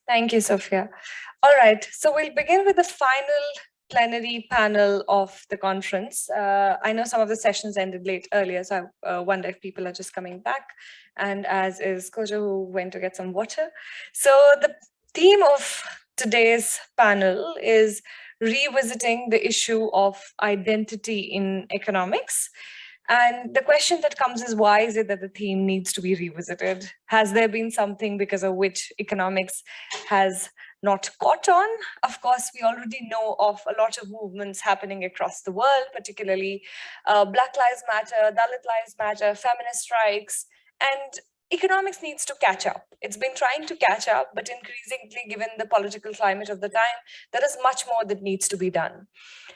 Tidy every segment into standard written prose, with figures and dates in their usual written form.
Thank you, Sophia. All right, so we'll begin with the final plenary panel of the conference. I know some of the sessions ended late earlier, so I wonder if people are just coming back, and as is Kojo, who went to get some water. So the theme of today's panel is revisiting the issue of identity in economics. And the question that comes is, why is it that the theme needs to be revisited? Has there been something because of which economics has not caught on? Of course, we already know of a lot of movements happening across the world, particularly Black Lives Matter, Dalit Lives Matter, feminist strikes, and economics needs to catch up. It's been trying to catch up, but increasingly, given the political climate of the time, there is much more that needs to be done.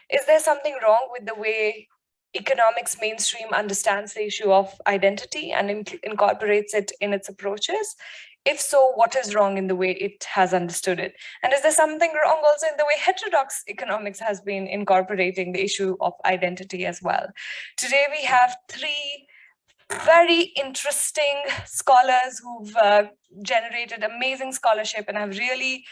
Is there something wrong with the way economics mainstream understands the issue of identity and incorporates it in its approaches? If so, what is wrong in the way it has understood it? And is there something wrong also in the way heterodox economics has been incorporating the issue of identity as well? Today, we have three very interesting scholars who've generated amazing scholarship and have really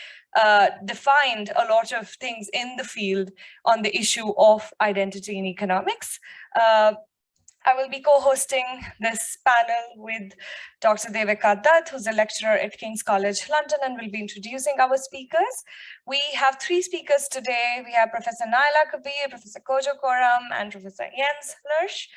defined a lot of things in the field on the issue of identity in economics. I will be co-hosting this panel with Dr. Devika Dutt, who's a lecturer at King's College London, and will be introducing our speakers. We have three speakers today. We have Professor Naila Kabeer, Professor Kojo Koram, and Professor Jens Lerche.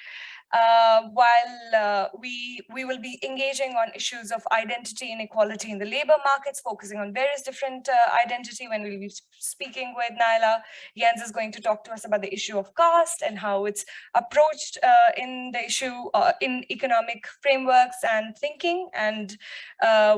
While we will be engaging on issues of identity inequality in the labor markets, focusing on various different identity. When we'll be speaking with Naila, Jens is going to talk to us about the issue of caste and how it's approached in the issue in economic frameworks and thinking. And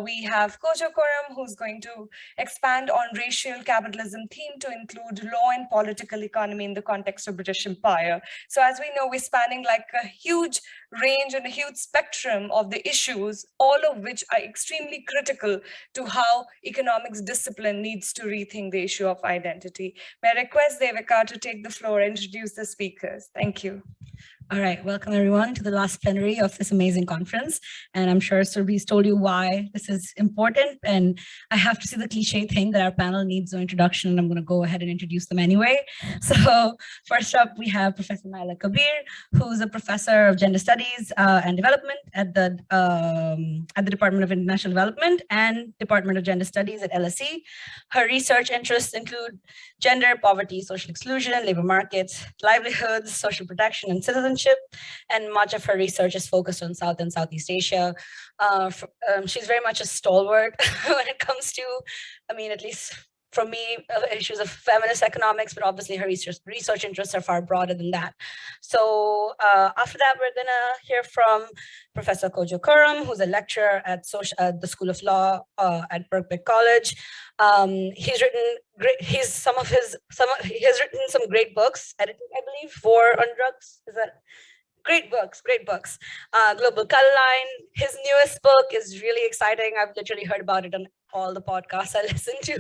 we have Kojo Koram, who's going to expand on racial capitalism theme to include law and political economy in the context of British Empire. So as we know, we're spanning like a huge range and a huge spectrum of the issues, all of which are extremely critical to how economics discipline needs to rethink the issue of identity. May I request Devika to take the floor and introduce the speakers. Thank you. All right, welcome everyone to the last plenary of this amazing conference. And I'm sure Surbhi's told you why this is important. And I have to say the cliche thing that our panel needs no introduction, and I'm going to go ahead and introduce them anyway. So first up, we have Professor Naila Kabeer, who's a professor of gender studies and development at the Department of International Development and Department of Gender Studies at LSE. Her research interests include gender, poverty, social exclusion, labor markets, livelihoods, social protection, and citizenship. And much of her research is focused on South and Southeast Asia. She's very much a stalwart when it comes to, I mean, at least for me, issues of feminist economics, but obviously her research interests are far broader than that. So after that, we're gonna hear from Professor Kojo Koram, who's a lecturer at the School of Law at Birkbeck College. He's written some great books, edited, I believe, War on Drugs. Is that? Great books. Global Color Line. His newest book is really exciting. I've literally heard about it on all the podcasts I listen to,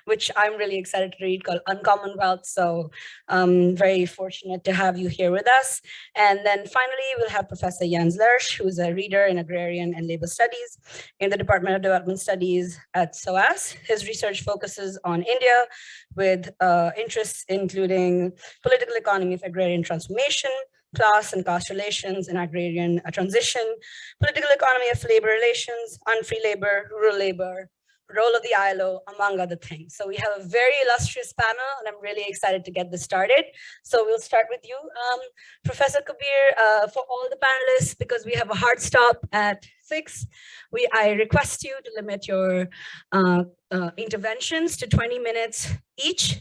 which I'm really excited to read, called Uncommon Wealth. So very fortunate to have you here with us. And then finally, we'll have Professor Jens Lerche, who's a reader in agrarian and labor studies in the Department of Development Studies at SOAS. His research focuses on India with interests including political economy of agrarian transformation, class and caste relations in agrarian transition, political economy of labor relations, unfree labor, rural labor, role of the ILO, among other things. So we have a very illustrious panel, and I'm really excited to get this started. So we'll start with you, Professor Kabeer. For all the panelists, because we have a hard stop at 6, I request you to limit your interventions to 20 minutes each,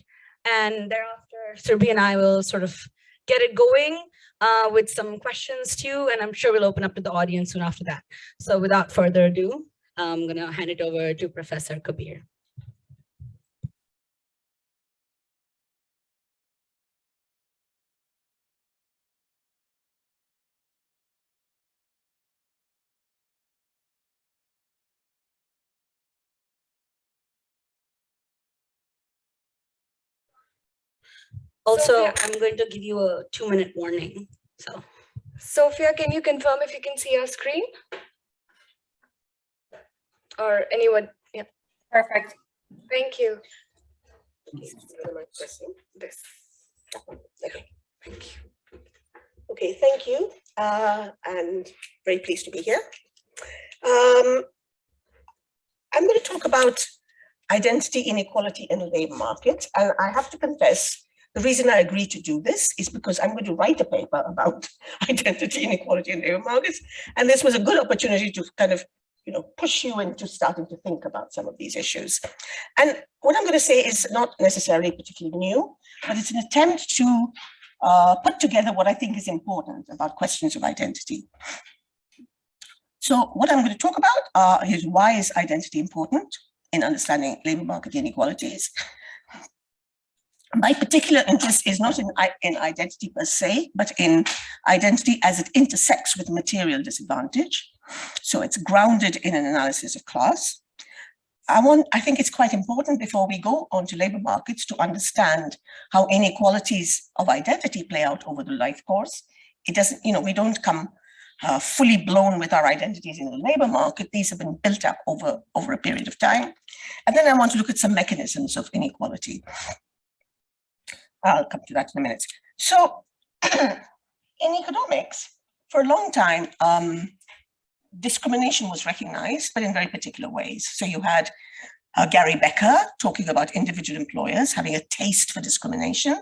and thereafter, Surbhi and I will sort of get it going with some questions too, and I'm sure we'll open up to the audience soon after that. So without further ado, I'm gonna hand it over to Professor Kabeer. Also, I'm going to give you a 2-minute warning. So, Sophia, can you confirm if you can see our screen? or anyone? Yeah, perfect. Thank you. This. Okay, thank you. Okay, thank you, and very pleased to be here. I'm going to talk about identity inequality in the labor market, and I have to confess, the reason I agreed to do this is because I'm going to write a paper about identity inequality in labor markets, and this was a good opportunity to kind of push you into starting to think about some of these issues. And what I'm going to say is not necessarily particularly new, but it's an attempt to put together what I think is important about questions of identity. So what I'm going to talk about is why is identity important in understanding labor market inequalities. My particular interest is not in identity per se, but in identity as it intersects with material disadvantage. So it's grounded in an analysis of class. I think it's quite important before we go on to labor markets to understand how inequalities of identity play out over the life course. It doesn't, we don't come fully blown with our identities in the labor market. These have been built up over a period of time. And then I want to look at some mechanisms of inequality. I'll come to that in a minute. So in economics, for a long time, discrimination was recognized, but in very particular ways. So you had Gary Becker talking about individual employers having a taste for discrimination,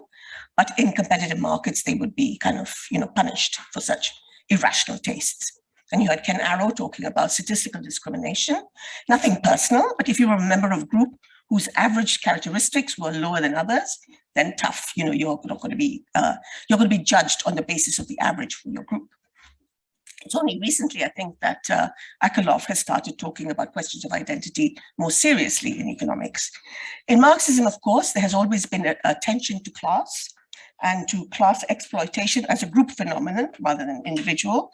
but in competitive markets, they would be kind of, punished for such irrational tastes. And you had Ken Arrow talking about statistical discrimination, nothing personal, but if you were a member of a group whose average characteristics were lower than others, then tough, you're not going to be, you're going to be judged on the basis of the average for your group. It's only recently, I think, that Akerlof has started talking about questions of identity more seriously in economics. In Marxism, of course, there has always been a attention to class and to class exploitation as a group phenomenon rather than individual,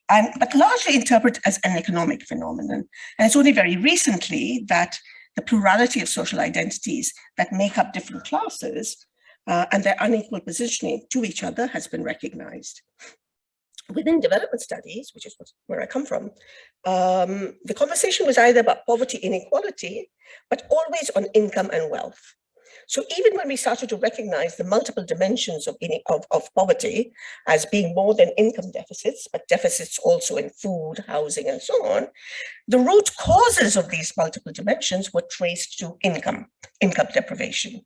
but largely interpreted as an economic phenomenon. And it's only very recently that the plurality of social identities that make up different classes and their unequal positioning to each other has been recognized. Within development studies, which is where I come from, the conversation was either about poverty inequality, but always on income and wealth. So even when we started to recognize the multiple dimensions of poverty as being more than income deficits, but deficits also in food, housing, and so on, the root causes of these multiple dimensions were traced to income deprivation.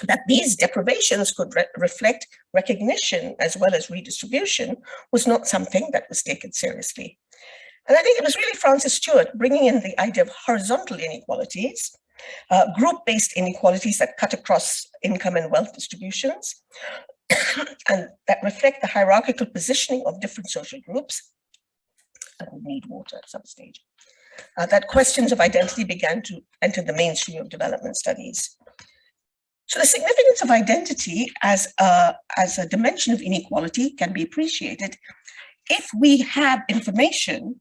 That these deprivations could reflect recognition as well as redistribution was not something that was taken seriously. And I think it was really Francis Stewart bringing in the idea of horizontal inequalities, group-based inequalities that cut across income and wealth distributions, and that reflect the hierarchical positioning of different social groups. I will need water at some stage. That questions of identity began to enter the mainstream of development studies. So the significance of identity as a dimension of inequality can be appreciated if we have information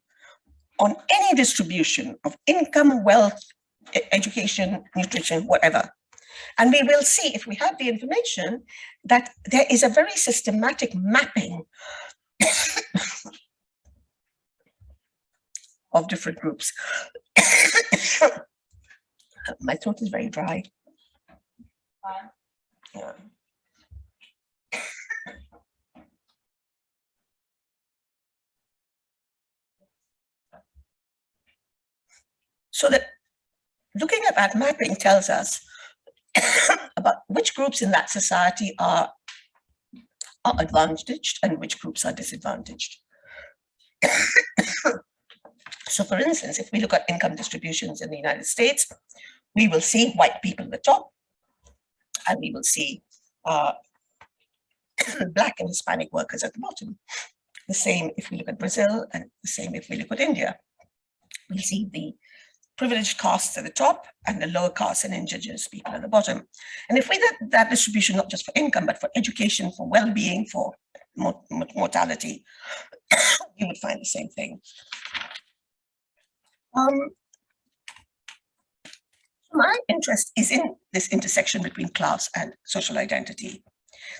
on any distribution of income, wealth, education, nutrition, whatever. And we will see, if we have the information, that there is a very systematic mapping of different groups. My throat is very dry. Yeah. So that looking at that mapping tells us about which groups in that society are advantaged and which groups are disadvantaged. So for instance, if we look at income distributions in the United States, we will see white people at the top, and we will see Black and Hispanic workers at the bottom. The same if we look at Brazil, and the same if we look at India. We see the privileged castes at the top and the lower castes and indigenous people at the bottom. And if we did that distribution, not just for income, but for education, for well-being, for mortality, you would find the same thing. My interest is in this intersection between class and social identity.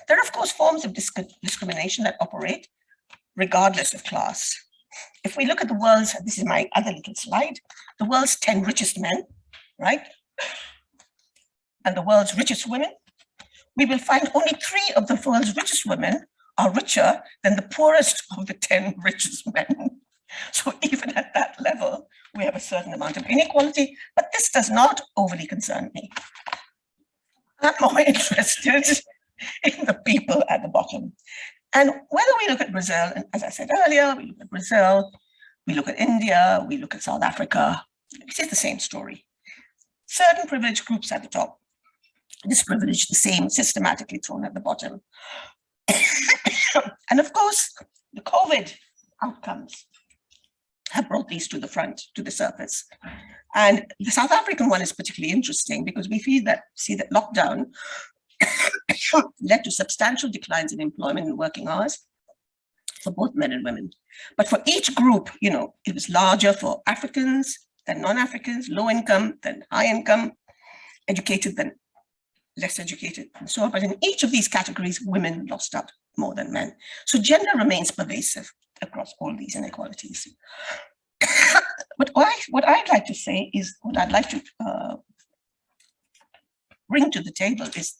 There are, of course, forms of discrimination that operate regardless of class. if we look at the world's, this is my other little slide, the world's 10 richest men, right? And the world's richest women, we will find only 3 of the world's richest women are richer than the poorest of the 10 richest men. So even at that level, we have a certain amount of inequality, but this does not overly concern me. I'm more interested in the people at the bottom. And whether we look at Brazil, and as I said earlier, we look at Brazil, we look at India, we look at South Africa, it is the same story. Certain privileged groups at the top, this privilege the same, systematically thrown at the bottom. And of course, the COVID outcomes have brought these to the front, to the surface. And the South African one is particularly interesting because we see that lockdown led to substantial declines in employment and working hours for both men and women. But for each group, it was larger for Africans than non-Africans, low income than high income, educated than less educated, and so on. But in each of these categories, women lost out more than men. So gender remains pervasive across all these inequalities. But what I'd like to say is, what I'd like to bring to the table is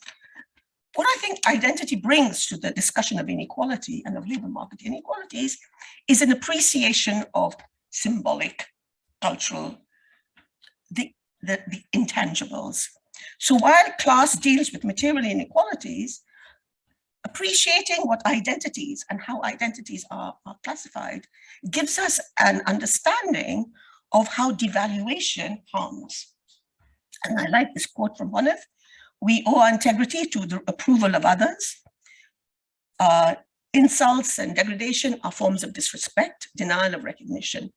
what I think identity brings to the discussion of inequality and of labor market inequalities is an appreciation of symbolic, cultural, the intangibles. So while class deals with material inequalities, appreciating what identities and how identities are classified gives us an understanding of how devaluation harms. And I like this quote from Honeth: "We owe our integrity to the approval of others. Insults and degradation are forms of disrespect, denial of recognition.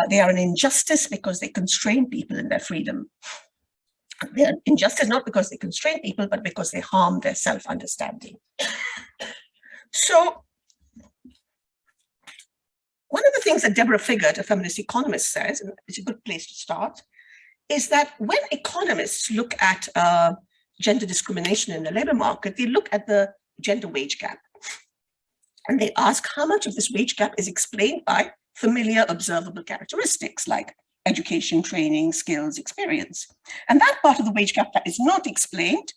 They are an injustice because they constrain people in their freedom. They're injustice not because they constrain people, but because they harm their self-understanding." So one of the things that Deborah Figert, a feminist economist, says, and it's a good place to start, is that when economists look at gender discrimination in the labor market, they look at the gender wage gap. And they ask how much of this wage gap is explained by familiar observable characteristics like education, training, skills, experience. And that part of the wage gap that is not explained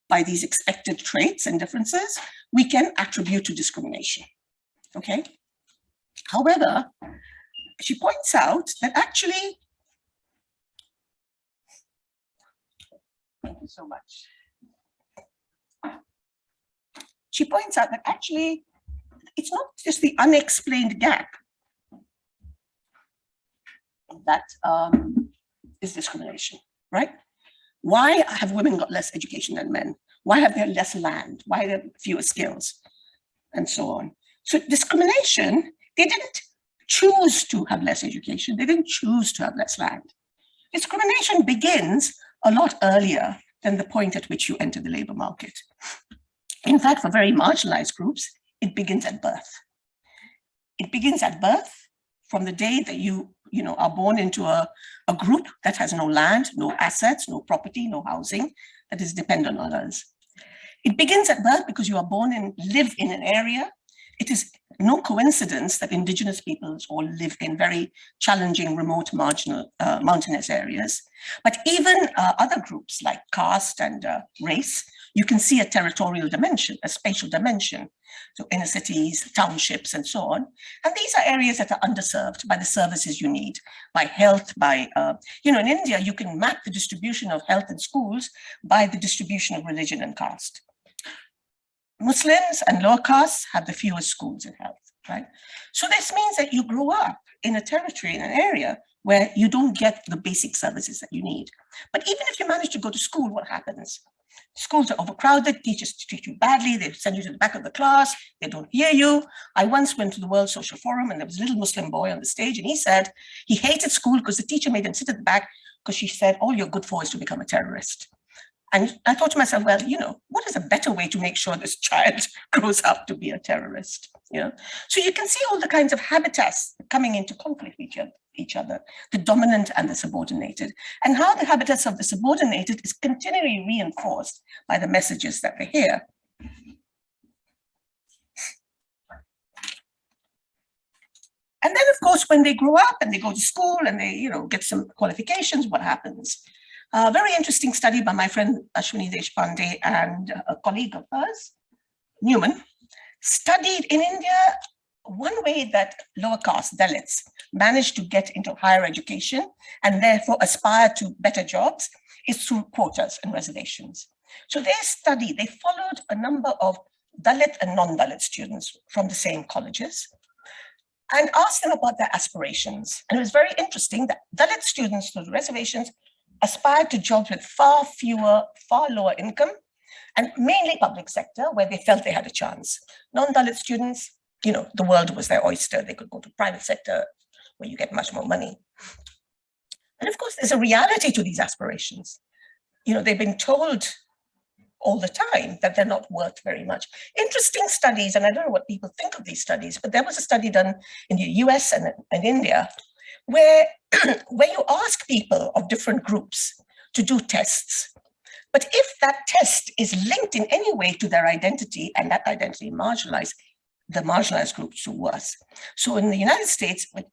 by these expected traits and differences, we can attribute to discrimination, okay? However, she points out that actually, thank you so much. She points out that actually, it's not just the unexplained gap that is discrimination, right? Why have women got less education than men? Why have they less land? Why have they fewer skills? And so on. So discrimination, they didn't choose to have less education. They didn't choose to have less land. Discrimination begins a lot earlier than the point at which you enter the labor market. In fact, for very marginalized groups, it begins at birth. It begins at birth from the day that you are born into a group that has no land, no assets, no property, no housing, that is dependent on others. It begins at birth because you are born and live in an area. It is no coincidence that indigenous peoples all live in very challenging, remote, marginal, mountainous areas. But even other groups like caste and race, you can see a territorial dimension, a spatial dimension. So inner cities, townships, and so on. And these are areas that are underserved by the services you need, by health, by, in India, you can map the distribution of health in schools by the distribution of religion and caste. Muslims and lower castes have the fewest schools in health, right? So this means that you grow up in a territory, in an area where you don't get the basic services that you need. But even if you manage to go to school, what happens? Schools are overcrowded, teachers treat you badly, they send you to the back of the class, they don't hear you. I once went to the World Social Forum and there was a little Muslim boy on the stage and he said he hated school because the teacher made him sit at the back because she said, all you're good for is to become a terrorist. And I thought to myself, well, what is a better way to make sure this child grows up to be a terrorist? So you can see all the kinds of habitats coming into conflict with each other, the dominant and the subordinated, and how the habitats of the subordinated is continually reinforced by the messages that they hear. when they grow up and they go to school and they, get some qualifications, what happens? A very interesting study by my friend Ashwini Deshpande and a colleague of hers, Newman, studied in India one way that lower caste Dalits managed to get into higher education and therefore aspire to better jobs is through quotas and reservations. So they followed a number of Dalit and non-Dalit students from the same colleges and asked them about their aspirations. And it was very interesting that Dalit students through the reservations aspired to jobs with far fewer, far lower income, and mainly public sector where they felt they had a chance. Non-Dalit students, the world was their oyster. They could go to private sector where you get much more money. And of course, there's a reality to these aspirations. They've been told all the time that they're not worth very much. Interesting studies, and I don't know what people think of these studies, but there was a study done in the US and India where you ask people of different groups to do tests. But if that test is linked in any way to their identity and that identity marginalized, the marginalized groups do worse. So in the United States, with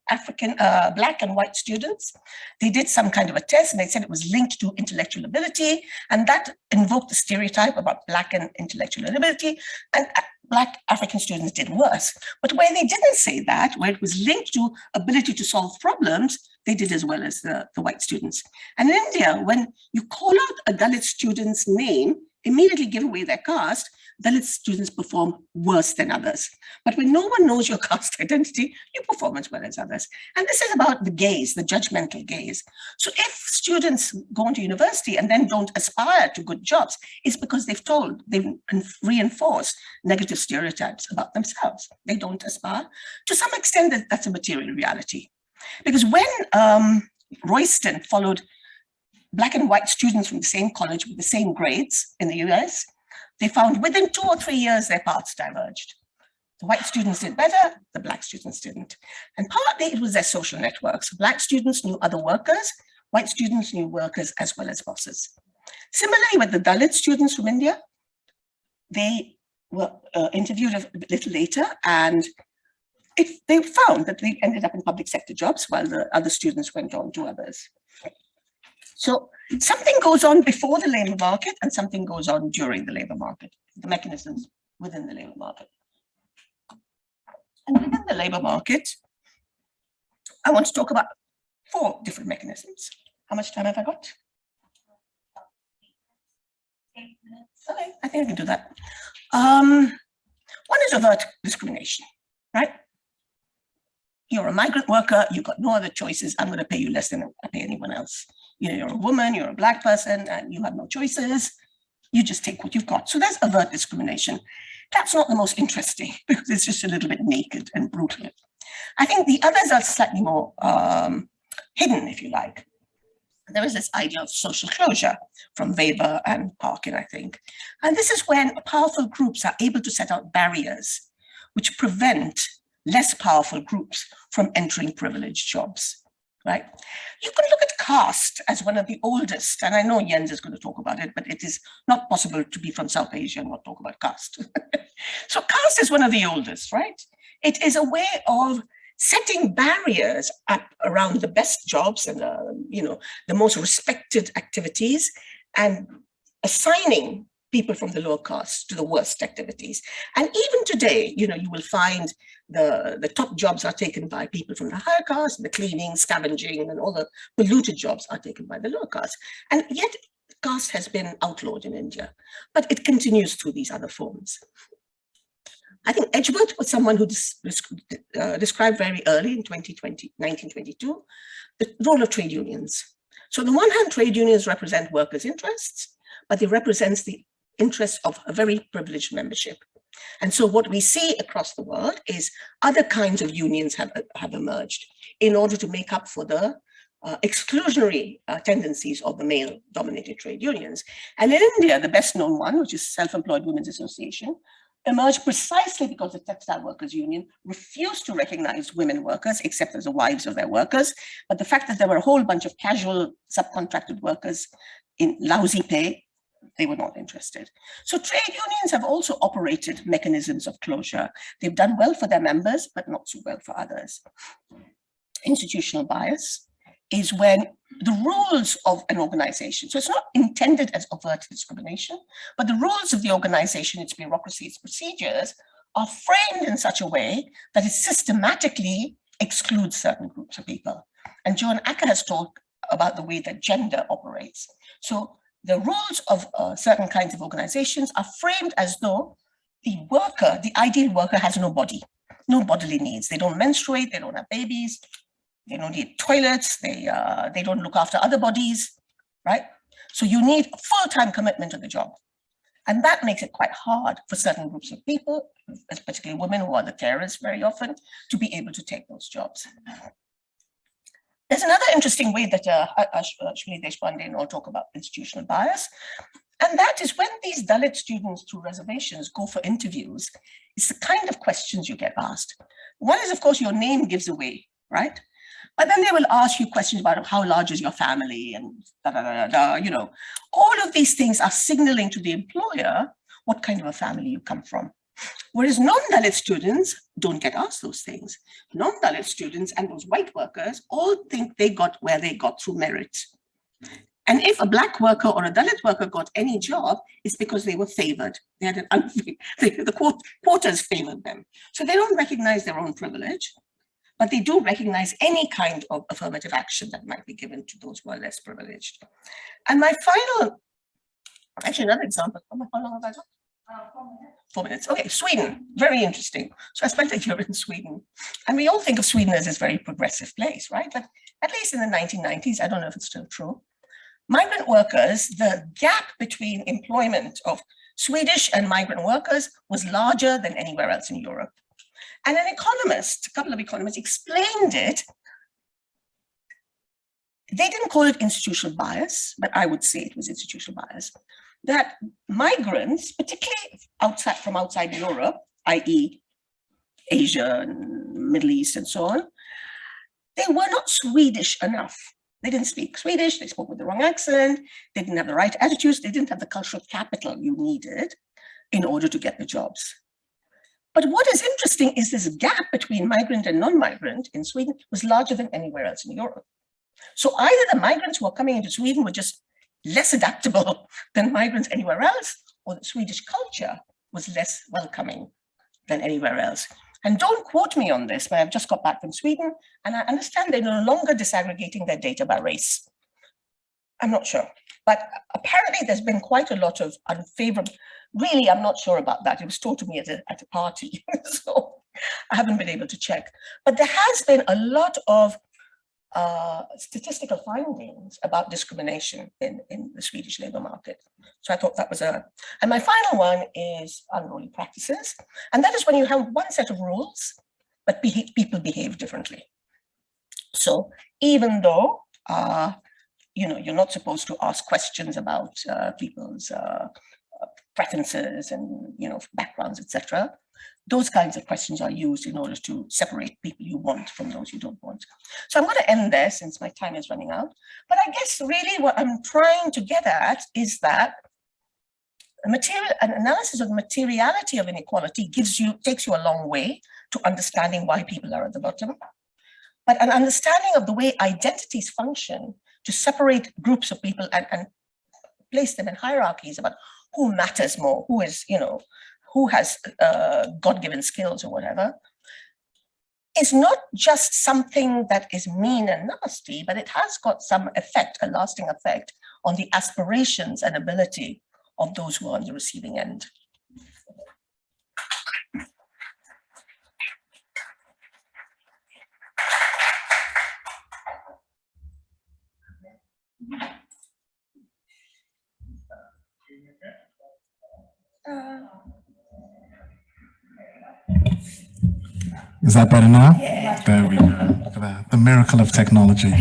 Black and white students, they did some kind of a test and they said it was linked to intellectual ability, and that invoked the stereotype about Black and intellectual ability, and Black African students did worse. But where they didn't say that, where it was linked to ability to solve problems, they did as well as the white students. And in India, when you call out a Dalit student's name, immediately give away their caste, Dalit students perform worse than others. But when no one knows your caste identity, you perform as well as others. And this is about the gaze, the judgmental gaze. So if students go into university and then don't aspire to good jobs, it's because they've reinforced negative stereotypes about themselves. They don't aspire. To some extent, that's a material reality. Because when Royston followed Black and white students from the same college with the same grades in the US, they found within 2 or 3 years, their paths diverged. The white students did better, the Black students didn't. And partly it was their social networks. Black students knew other workers, white students knew workers as well as bosses. Similarly, with the Dalit students from India, they were interviewed a little later, and they found that they ended up in public sector jobs while the other students went on to others. So something goes on before the labor market and something goes on during the labor market, the mechanisms within the labor market. And within the labor market, I want to talk about 4 different mechanisms. How much time have I got? 8 minutes. Okay, I think I can do that. One is overt discrimination, right? You're a migrant worker, you've got no other choices. I'm going to pay you less than I pay anyone else. You're a woman, you're a Black person, and you have no choices. You just take what you've got. So that's overt discrimination. That's not the most interesting because it's just a little bit naked and brutal. I think the others are slightly more hidden, if you like. There is this idea of social closure from Weber and Parkin, I think. And this is when powerful groups are able to set out barriers which prevent less powerful groups from entering privileged jobs, right? You can look at caste as one of the oldest, and I know Jens is going to talk about it, but it is not possible to be from South Asia and not talk about caste. So caste is one of the oldest, right? It is a way of setting barriers up around the best jobs and the most respected activities, and assigning people from the lower caste to the worst activities. And even today, you will find the top jobs are taken by people from the higher caste, the cleaning, scavenging, and all the polluted jobs are taken by the lower caste. And yet caste has been outlawed in India, but it continues through these other forms. I think Edgeworth was someone who described very early in 1922, the role of trade unions. So on the one hand, trade unions represent workers' interests, but they represent the interests of a very privileged membership. And so what we see across the world is other kinds of unions have emerged in order to make up for the exclusionary tendencies of the male-dominated trade unions. And in India, the best known one, which is Self-Employed Women's Association, emerged precisely because the Textile Workers Union refused to recognize women workers except as the wives of their workers. But the fact that there were a whole bunch of casual subcontracted workers in lousy pay, they were not interested. So trade unions have also operated mechanisms of closure. They've done well for their members, but not so well for others. institutional bias is when the rules of an organization, so it's not intended as overt discrimination, but the rules of the organization, its bureaucracy, its procedures, are framed in such a way that it systematically excludes certain groups of people. And Joan Acker has talked about the way that gender operates. So the rules of certain kinds of organizations are framed as though the worker, the ideal worker, has no body, no bodily needs. They don't menstruate, they don't have babies, they don't need toilets, they don't look after other bodies, right? So you need full-time commitment to the job. And that makes it quite hard for certain groups of people, particularly women who are the carers very often, to be able to take those jobs. There's another interesting way that Ashwini Deshpande and all talk about institutional bias, and that is when these Dalit students through reservations go for interviews, it's the kind of questions you get asked. One is, of course, your name gives away, right? But then they will ask you questions about how large is your family and you know, all of these things are signaling to the employer what kind of a family you come from. Whereas non-Dalit students don't get asked those things. Non-Dalit students and those white workers all think they got where they got through merit. And if a Black worker or a Dalit worker got any job, it's because they were favored. They had the quotas favored them. So they don't recognize their own privilege, but they do recognize any kind of affirmative action that might be given to those who are less privileged. And my final, actually another example, how long have I got? 4 minutes. Okay, Sweden, very interesting. So I spent a year in Sweden, and we all think of Sweden as this very progressive place, right? But at least in the 1990s, I don't know if it's still true, migrant workers, the gap between employment of Swedish and migrant workers was larger than anywhere else in Europe. And an economist, a couple of economists explained it. They didn't call it institutional bias, but I would say it was institutional bias. That migrants, particularly from outside Europe, i.e. Asia and Middle East and so on, they were not Swedish enough. They didn't speak Swedish, they spoke with the wrong accent, they didn't have the right attitudes, they didn't have the cultural capital you needed in order to get the jobs. But what is interesting is this gap between migrant and non-migrant in Sweden was larger than anywhere else in Europe. So either the migrants who are coming into Sweden were just less adaptable than migrants anywhere else, or the Swedish culture was less welcoming than anywhere else. And don't quote me on this, but I've just got back from Sweden, and I understand they're no longer disaggregating their data by race. I'm not sure, but apparently there's been quite a lot of unfavorable, really, I'm not sure about that. It was told to me at a party, so I haven't been able to check. But there has been a lot of statistical findings about discrimination in the Swedish labor market. So I thought that was and my final one is unruly practices. And that is when you have one set of rules, but people behave differently. So even though, you know, you're not supposed to ask questions about people's preferences and, you know, backgrounds, etc. Those kinds of questions are used in order to separate people you want from those you don't want. So I'm going to end there since my time is running out. But I guess really what I'm trying to get at is that an analysis of the materiality of inequality takes you a long way to understanding why people are at the bottom. But an understanding of the way identities function to separate groups of people and place them in hierarchies about who matters more, who is, you know, who has God-given skills or whatever, is not just something that is mean and nasty, but it has got some effect, a lasting effect on the aspirations and ability of those who are on the receiving end. Is that better now? Yeah. There we go. Look at that. The miracle of technology.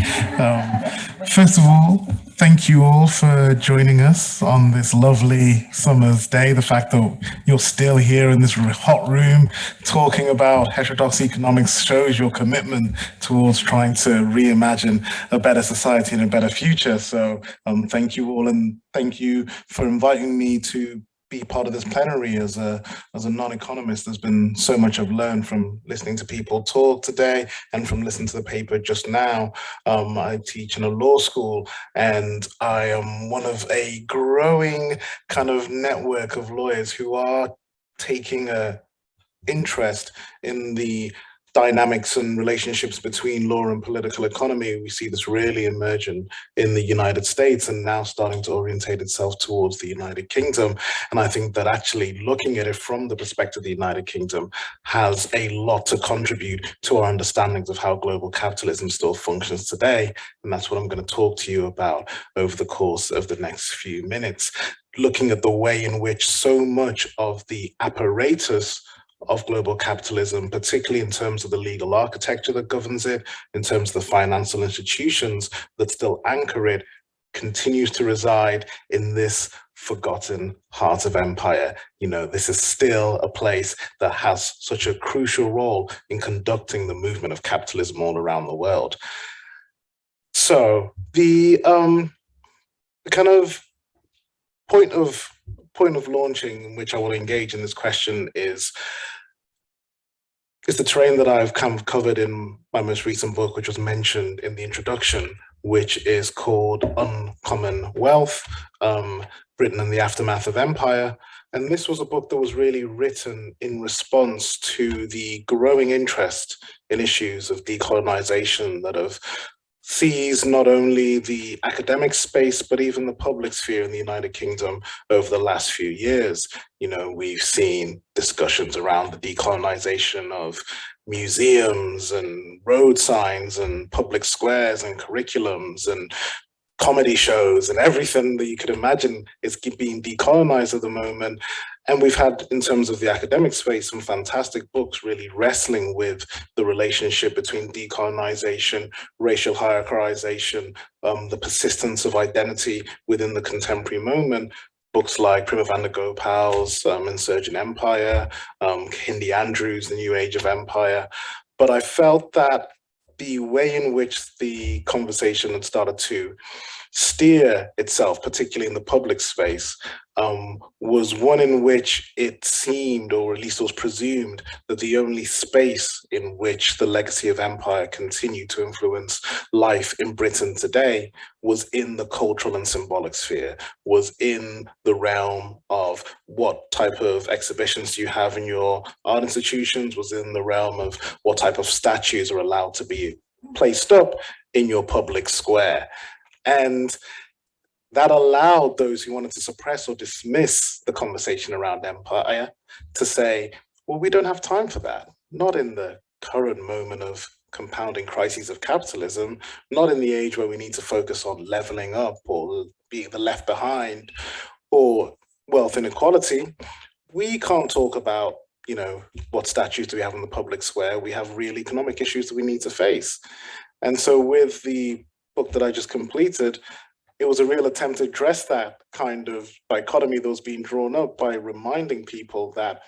First of all, thank you all for joining us on this lovely summer's day. The fact that you're still here in this hot room talking about heterodox economics shows your commitment towards trying to reimagine a better society and a better future. So thank you all, and thank you for inviting me to be part of this plenary as a non-economist. There's been so much I've learned from listening to people talk today and from listening to the paper just now. I teach in a law school, and I am one of a growing kind of network of lawyers who are taking a interest in the dynamics and relationships between law and political economy. We see this really emerging in the United States and now starting to orientate itself towards the United Kingdom. And I think that actually looking at it from the perspective of the United Kingdom has a lot to contribute to our understandings of how global capitalism still functions today. And that's what I'm going to talk to you about over the course of the next few minutes, looking at the way in which so much of the apparatus of global capitalism, particularly in terms of the legal architecture that governs it, in terms of the financial institutions that still anchor it, continues to reside in this forgotten heart of empire. You know, this is still a place that has such a crucial role in conducting the movement of capitalism all around the world. So the kind of point of launching in which I will engage in this question is the terrain that I've kind of covered in my most recent book, which was mentioned in the introduction, which is called Uncommon Wealth, written in the aftermath of empire. And this was a book that was really written in response to the growing interest in issues of decolonization that have sees not only the academic space, but even the public sphere in the United Kingdom over the last few years. You know, we've seen discussions around the decolonization of museums and road signs and public squares and curriculums and comedy shows and everything that you could imagine is being decolonized at the moment. And we've had, in terms of the academic space, some fantastic books really wrestling with the relationship between decolonization, racial hierarchization, the persistence of identity within the contemporary moment. Books like Prima van der Gopal's Insurgent Empire, Hindi Andrews' The New Age of Empire. But I felt that the way in which the conversation had started to steer itself, particularly in the public space, was one in which it seemed, or at least was presumed, that the only space in which the legacy of empire continued to influence life in Britain today was in the cultural and symbolic sphere, was in the realm of what type of exhibitions you have in your art institutions, was in the realm of what type of statues are allowed to be placed up in your public square. And that allowed those who wanted to suppress or dismiss the conversation around empire to say, well, we don't have time for that. Not in the current moment of compounding crises of capitalism, not in the age where we need to focus on leveling up or being the left behind or wealth inequality. We can't talk about, you know, what statues do we have in the public square? We have real economic issues that we need to face. And so with the book that I just completed, it was a real attempt to address that kind of dichotomy that was being drawn up by reminding people that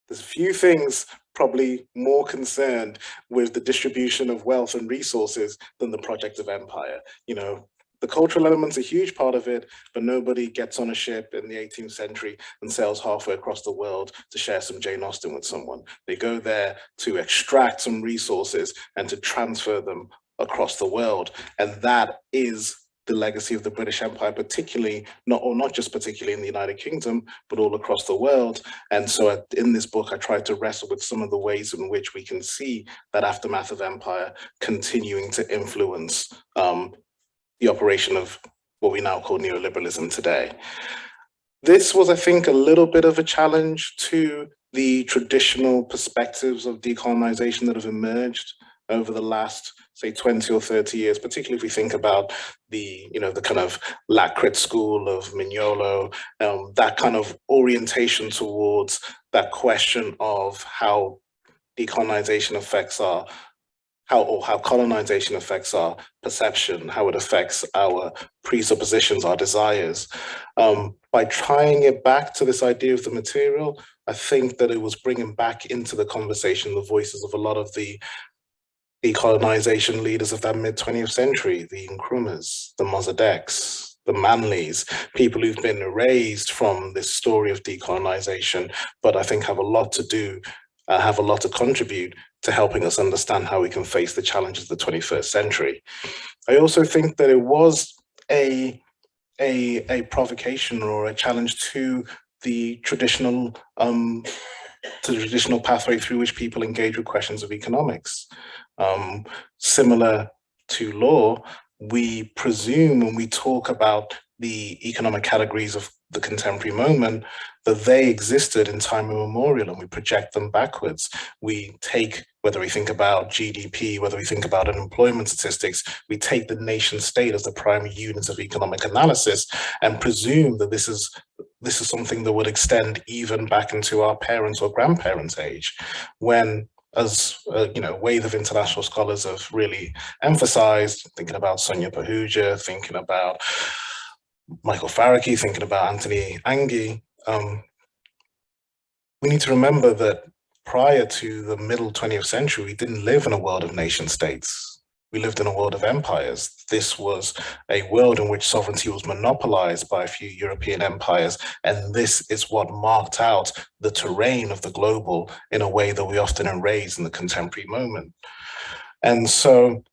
there's a few things probably more concerned with the distribution of wealth and resources than the project of empire. You know, the cultural element's a huge part of it, but nobody gets on a ship in the 18th century and sails halfway across the world to share some Jane Austen with someone. They go there to extract some resources and to transfer them across the world. And that is the legacy of the British Empire, particularly, not just particularly in the United Kingdom, but all across the world. And so in this book, I tried to wrestle with some of the ways in which we can see that aftermath of empire continuing to influence the operation of what we now call neoliberalism today. This was, I think, a little bit of a challenge to the traditional perspectives of decolonization that have emerged over the last, say, 20 or 30 years, particularly if we think about the, you know, the kind of Lacrit school of Mignolo, that kind of orientation towards that question of how decolonization affects our, how colonization affects our perception, how it affects our presuppositions, our desires. By tying it back to this idea of the material, I think that it was bringing back into the conversation the voices of a lot of the decolonization leaders of that mid-20th century, the Nkrumahs, the Mossadeqs, the Manleys, people who've been erased from this story of decolonization, but I think have a lot to do, have a lot to contribute to helping us understand how we can face the challenges of the 21st century. I also think that it was a provocation or a challenge to the traditional pathway through which people engage with questions of economics. Similar to law, we presume when we talk about the economic categories of the contemporary moment that they existed in time immemorial, and we project them backwards. We take, whether we think about GDP, whether we think about unemployment statistics, we take the nation state as the primary unit of economic analysis and presume that this is something that would extend even back into our parents' or grandparents' age, when, as you know, a wave of international scholars have really emphasized, thinking about Sonia Pahuja, thinking about Michael Farrakey, thinking about Anthony Angie, we need to remember that prior to the middle 20th century, we didn't live in a world of nation states. We lived in a world of empires. This was a world in which sovereignty was monopolized by a few European empires, and this is what marked out the terrain of the global in a way that we often erase in the contemporary moment. And so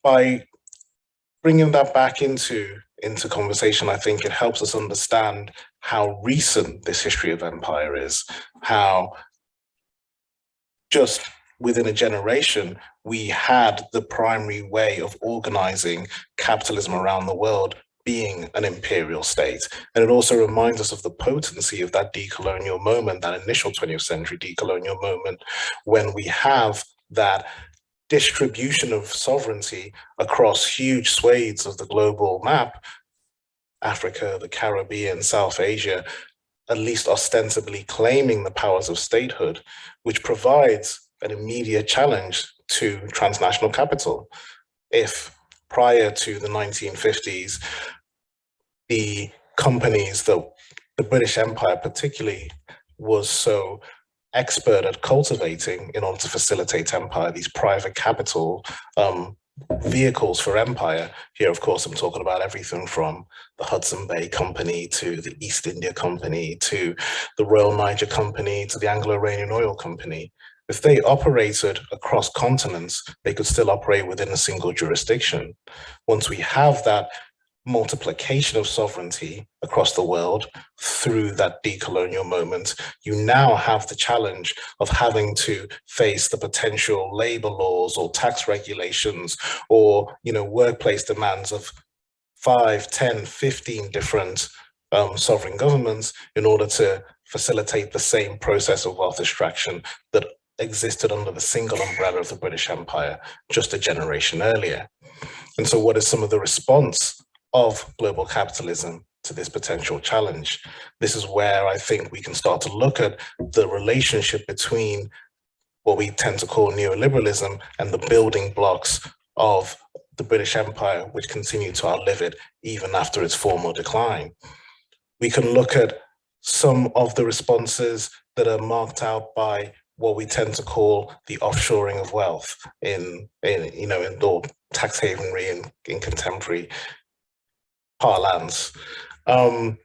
by bringing that back into conversation, I think it helps us understand how recent this history of empire is, how just within a generation, we had the primary way of organizing capitalism around the world being an imperial state. And it also reminds us of the potency of that decolonial moment, that initial 20th century decolonial moment, when we have that distribution of sovereignty across huge swathes of the global map, Africa, the Caribbean, South Asia, at least ostensibly claiming the powers of statehood, which provides an immediate challenge to transnational capital. If prior to the 1950s, the companies that the British Empire particularly was so expert at cultivating in order to facilitate empire, these private capital vehicles for empire. Here, of course, I'm talking about everything from the Hudson Bay Company to the East India Company to the Royal Niger Company to the Anglo-Iranian Oil Company. If they operated across continents, they could still operate within a single jurisdiction. Once we have that multiplication of sovereignty across the world through that decolonial moment, you now have the challenge of having to face the potential labor laws or tax regulations or, you know, workplace demands of 5, 10, 15 different sovereign governments in order to facilitate the same process of wealth extraction that existed under the single umbrella of the British Empire just a generation earlier. And so what is some of the response of global capitalism to this potential challenge? This is where I think we can start to look at the relationship between what we tend to call neoliberalism and the building blocks of the British Empire, which continue to outlive it even after its formal decline. We can look at some of the responses that are marked out by what we tend to call the offshoring of wealth in or tax havenry in contemporary parlance. I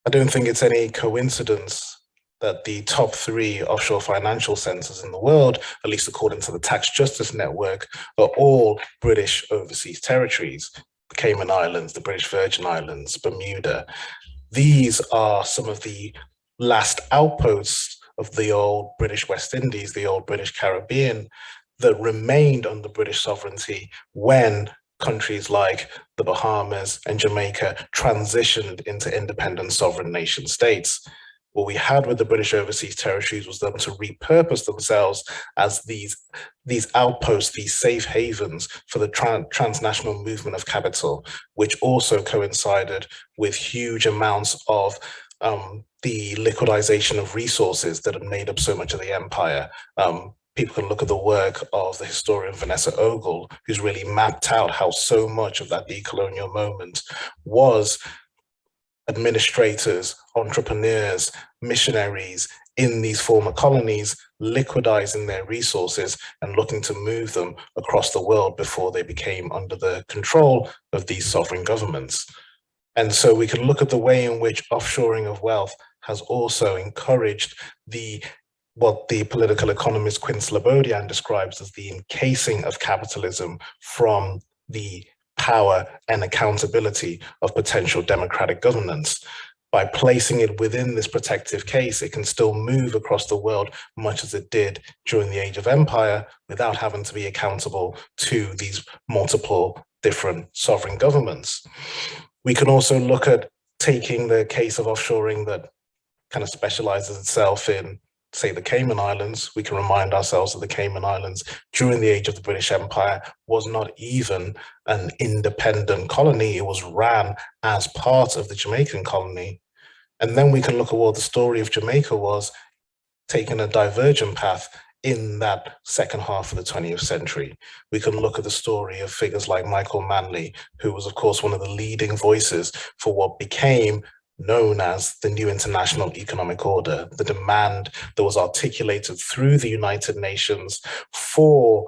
don't think it's any coincidence that the top 3 offshore financial centers in the world, at least according to the Tax Justice Network, are all British overseas territories: the Cayman Islands, the British Virgin Islands, Bermuda. These are some of the last outposts of the old British West Indies, the old British Caribbean, that remained under British sovereignty when countries like the Bahamas and Jamaica transitioned into independent sovereign nation states. What we had with the British overseas territories was them to repurpose themselves as these outposts, these safe havens for the transnational movement of capital, which also coincided with huge amounts of the liquidization of resources that had made up so much of the empire. People can look at the work of the historian Vanessa Ogle, who's really mapped out how so much of that decolonial moment was administrators, entrepreneurs, missionaries, in these former colonies, liquidizing their resources and looking to move them across the world before they became under the control of these sovereign governments. And so we can look at the way in which offshoring of wealth has also encouraged what the political economist Quinn Slobodian describes as the encasing of capitalism from the power and accountability of potential democratic governance. By placing it within this protective case, it can still move across the world much as it did during the Age of Empire without having to be accountable to these multiple different sovereign governments. We can also look at taking the case of offshoring that kind of specializes itself in, say, the Cayman Islands. We can remind ourselves that the Cayman Islands during the age of the British Empire was not even an independent colony. It was ran as part of the Jamaican colony. And then we can look at what the story of Jamaica was, taking a divergent path in that second half of the 20th century. We can look at the story of figures like Michael Manley, who was, of course, one of the leading voices for what became known as the new international economic order, the demand that was articulated through the United Nations for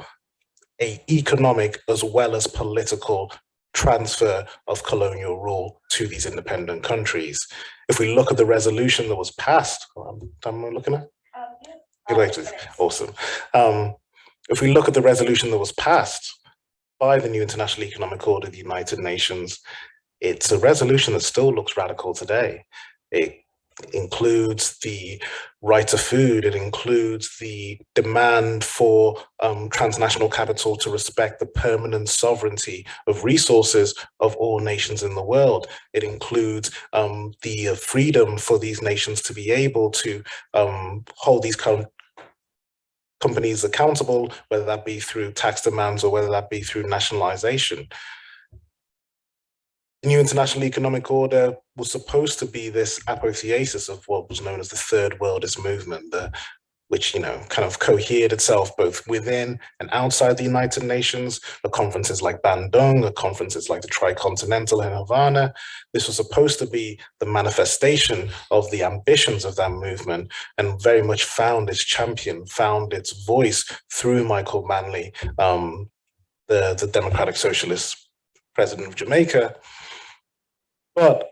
an economic as well as political transfer of colonial rule to these independent countries. If we look at the resolution that was passed, am I looking at? Awesome. If we look at the resolution that was passed by the new international economic order of the United Nations, it's a resolution that still looks radical today. It includes the right to food. It includes the demand for transnational capital to respect the permanent sovereignty of resources of all nations in the world. It includes the freedom for these nations to be able to hold these companies accountable, whether that be through tax demands or whether that be through nationalization. The new international economic order was supposed to be this apotheosis of what was known as the Third Worldist movement, which, kind of cohered itself both within and outside the United Nations, at conferences like Bandung, at conferences like the Tricontinental in Havana. This was supposed to be the manifestation of the ambitions of that movement, and very much found its champion, found its voice through Michael Manley, the Democratic Socialist president of Jamaica. But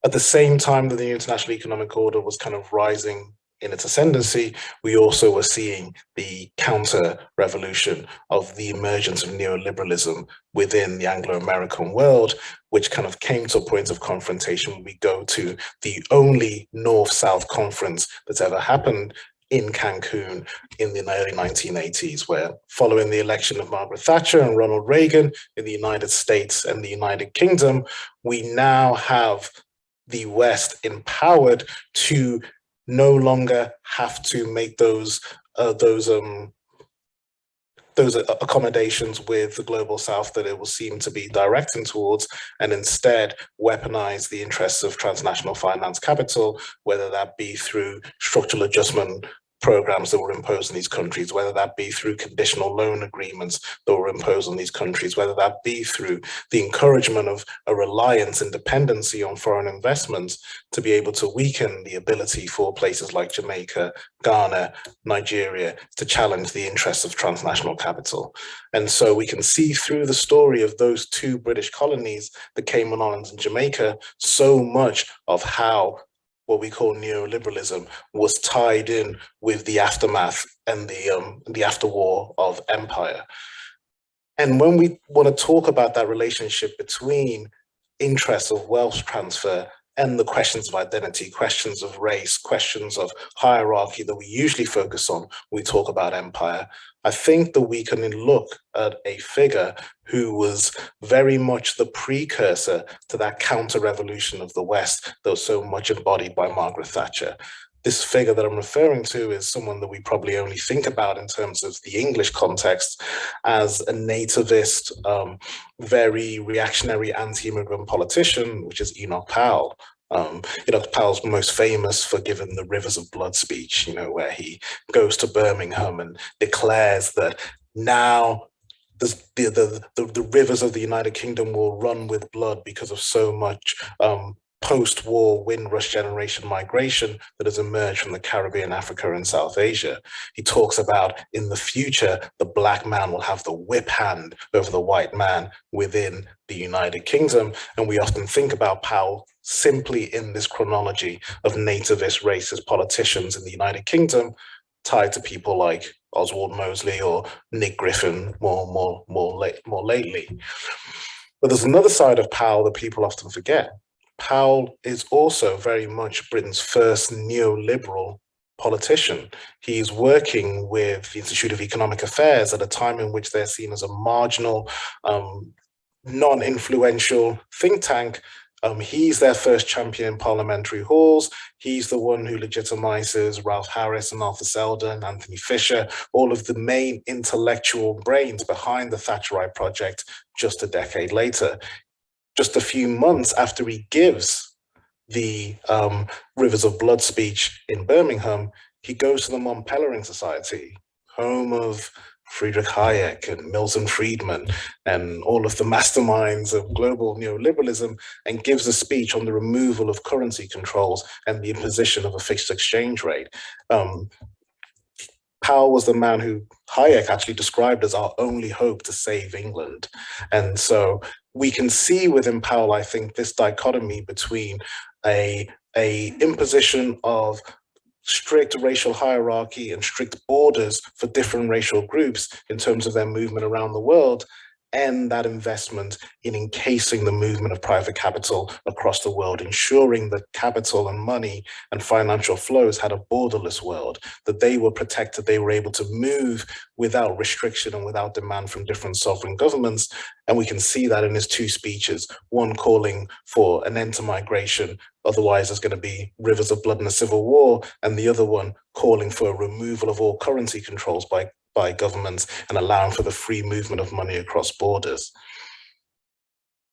at the same time that the international economic order was kind of rising in its ascendancy, we also were seeing the counter-revolution of the emergence of neoliberalism within the Anglo-American world, which kind of came to a point of confrontation when we go to the only North-South conference that's ever happened in Cancun in the early 1980s, where following the election of Margaret Thatcher and Ronald Reagan in the United States and the United Kingdom, we now have the West empowered to no longer have to make those accommodations with the global South that it will seem to be directing towards, and instead weaponize the interests of transnational finance capital, whether that be through structural adjustment programs that were imposed in these countries, whether that be through conditional loan agreements that were imposed on these countries, whether that be through the encouragement of a reliance and dependency on foreign investments to be able to weaken the ability for places like Jamaica, Ghana, Nigeria to challenge the interests of transnational capital. And so we can see through the story of those two British colonies, the Cayman Islands and Jamaica, so much of how what we call neoliberalism was tied in with the aftermath and the afterwar of empire. And when we want to talk about that relationship between interests of wealth transfer and the questions of identity, questions of race, questions of hierarchy that we usually focus on when we talk about empire, I think that we can look at a figure who was very much the precursor to that counter-revolution of the West that was so much embodied by Margaret Thatcher. This figure that I'm referring to is someone that we probably only think about in terms of the English context as a nativist, very reactionary anti-immigrant politician, which is Enoch Powell. Enoch Powell's most famous for giving the Rivers of Blood speech, where he goes to Birmingham and declares that now the rivers of the United Kingdom will run with blood because of so much post-war Windrush generation migration that has emerged from the Caribbean, Africa, and South Asia. He talks about in the future, the black man will have the whip hand over the white man within the United Kingdom. And we often think about Powell simply in this chronology of nativist, racist politicians in the United Kingdom, tied to people like Oswald Mosley or Nick Griffin more lately. But there's another side of Powell that people often forget. Powell is also very much Britain's first neoliberal politician. He's working with the Institute of Economic Affairs at a time in which they're seen as a marginal, non-influential think tank. He's their first champion in parliamentary halls. He's the one who legitimizes Ralph Harris and Arthur Selden, Anthony Fisher, all of the main intellectual brains behind the Thatcherite project just a decade later. Just a few months after he gives the Rivers of Blood speech in Birmingham, he goes to the Mont Pelerin Society, home of Friedrich Hayek and Milton Friedman and all of the masterminds of global neoliberalism, and gives a speech on the removal of currency controls and the imposition of a fixed exchange rate. Powell was the man who Hayek actually described as our only hope to save England. And so we can see within Powell, I think, this dichotomy between a imposition of strict racial hierarchy and strict borders for different racial groups in terms of their movement around the world, and that investment in encasing the movement of private capital across the world, ensuring that capital and money and financial flows had a borderless world, that they were protected, they were able to move without restriction and without demand from different sovereign governments. And we can see that in his two speeches, one calling for an end to migration, otherwise there's going to be rivers of blood and a civil war, and the other one calling for a removal of all currency controls by governments and allowing for the free movement of money across borders.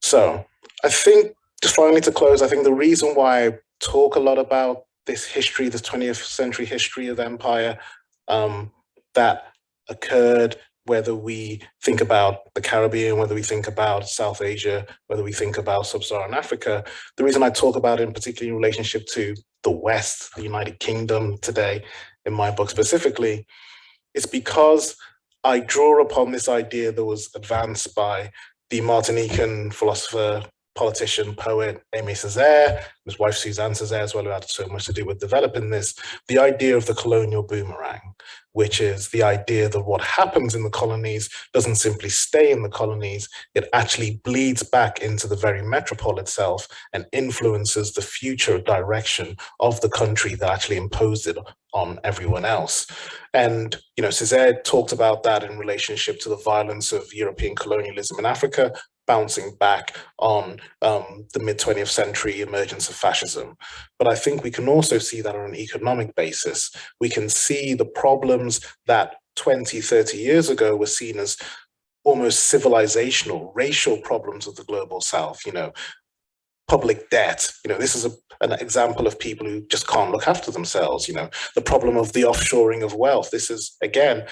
So I think, just finally to close, I think the reason why I talk a lot about this history, this 20th century history of empire that occurred, whether we think about the Caribbean, whether we think about South Asia, whether we think about Sub-Saharan Africa, the reason I talk about it in particular in relationship to the West, the United Kingdom today, in my book specifically, it's because I draw upon this idea that was advanced by the Martinican philosopher, politician, poet, Aimé Césaire, his wife Suzanne Césaire as well, who had so much to do with developing this, the idea of the colonial boomerang, which is the idea that what happens in the colonies doesn't simply stay in the colonies, it actually bleeds back into the very metropole itself and influences the future direction of the country that actually imposed it on everyone else. And, you know, Césaire talked about that in relationship to the violence of European colonialism in Africa, bouncing back on the mid-20th century emergence of fascism. But I think we can also see that on an economic basis. We can see the problems that 20, 30 years ago were seen as almost civilizational, racial problems of the global South, you know, public debt. You know, this is an example of people who just can't look after themselves, you know, the problem of the offshoring of wealth. This is, again,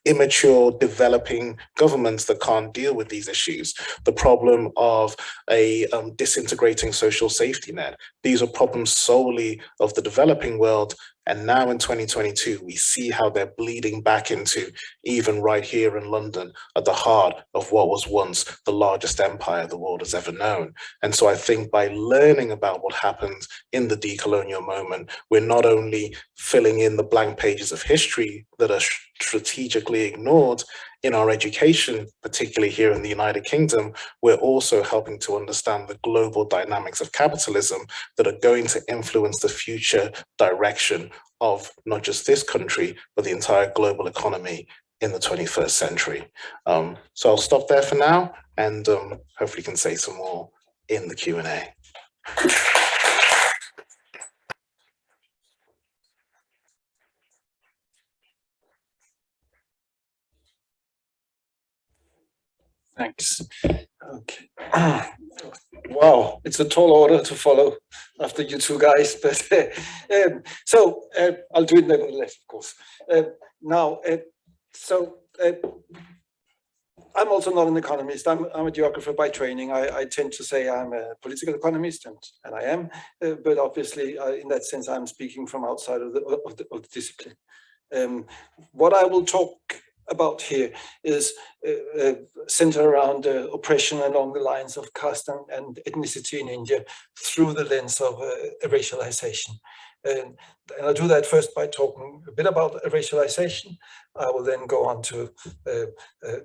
immature developing governments that can't deal with these issues. The problem of a disintegrating social safety net. These are problems solely of the developing world. And now in 2022, we see how they're bleeding back into, even right here in London, at the heart of what was once the largest empire the world has ever known. And so I think by learning about what happened in the decolonial moment, we're not only filling in the blank pages of history that are strategically ignored in our education, particularly here in the United Kingdom, we're also helping to understand the global dynamics of capitalism that are going to influence the future direction of not just this country, but the entire global economy in the 21st century. So I'll stop there for now, and hopefully can say some more in the Q&A. Thanks. Okay. Wow, it's a tall order to follow after you two guys, but so I'll do it nevertheless, of course. Now, I'm also not an economist. I'm a geographer by training. I tend to say I'm a political economist, and I am. But obviously, in that sense, I'm speaking from outside of the discipline. What I will talk about here is centered around oppression along the lines of caste and ethnicity in India through the lens of racialization. And I'll do that first by talking a bit about racialization. I will then go on to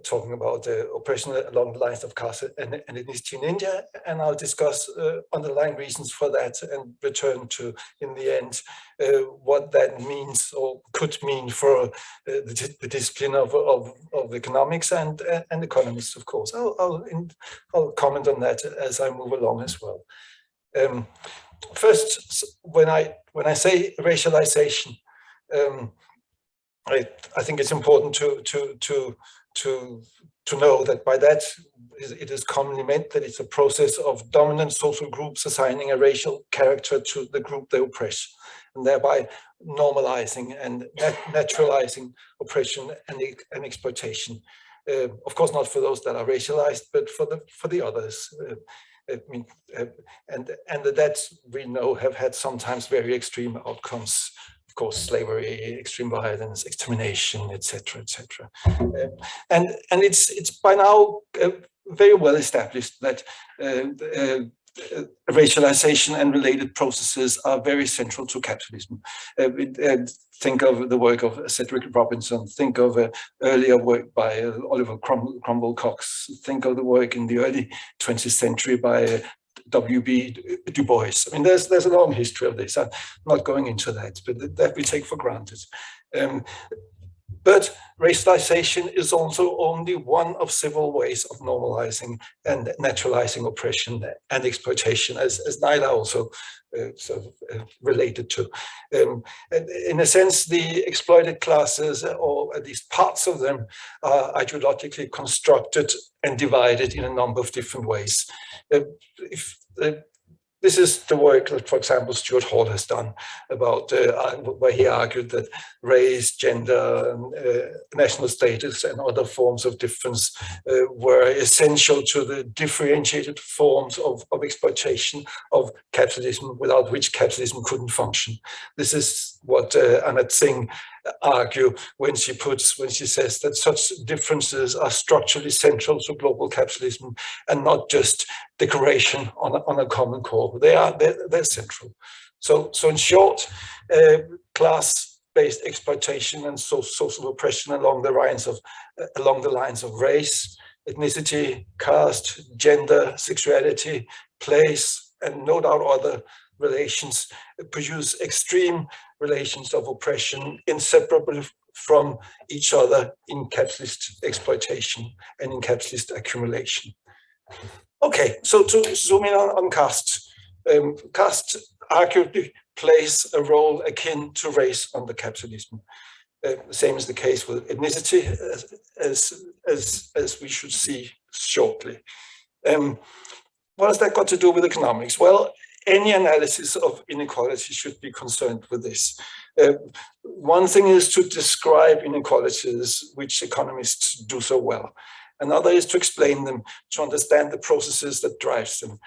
talking about oppression along the lines of caste and ethnicity in India, and I'll discuss underlying reasons for that and return to, in the end, what that means or could mean for the discipline of economics and economists, of course. I'll comment on that as I move along as well. First, when I say racialization, I think it's important to know that by that it is commonly meant that it's a process of dominant social groups assigning a racial character to the group they oppress, and thereby normalizing and naturalizing oppression and exploitation. Of course, not for those that are racialized, but for the others. I mean, and that we know have had sometimes very extreme outcomes. Of course, slavery, extreme violence, extermination, etc., etc. And it's by now very well established that racialization and related processes are very central to capitalism. Think of the work of Cedric Robinson, think of earlier work by Oliver Cromwell Cox, think of the work in the early 20th century by W.B. Du Bois. I mean, there's a long history of this. I'm not going into that, but that we take for granted. But racialization is also only one of several ways of normalizing and naturalizing oppression and exploitation, as Naila also related to. In a sense, the exploited classes, or at least parts of them, are ideologically constructed and divided in a number of different ways. This is the work that, for example, Stuart Hall has done about where he argued that race, gender, national status, and other forms of difference were essential to the differentiated forms of exploitation of capitalism, without which capitalism couldn't function. This is what Anat Singh argue when she says that such differences are structurally central to global capitalism and not just decoration on a common core. They're central. So in short, class-based exploitation and social oppression along the lines of race, ethnicity, caste, gender, sexuality, place, and no doubt other relations produce extreme relations of oppression inseparable from each other in capitalist exploitation and in capitalist accumulation. Okay, so to zoom in on caste. Caste arguably plays a role akin to race under capitalism. The same is the case with ethnicity, as we should see shortly. What has that got to do with economics? Well, any analysis of inequality should be concerned with this. One thing is to describe inequalities, which economists do so well. Another is to explain them, to understand the processes that drive them.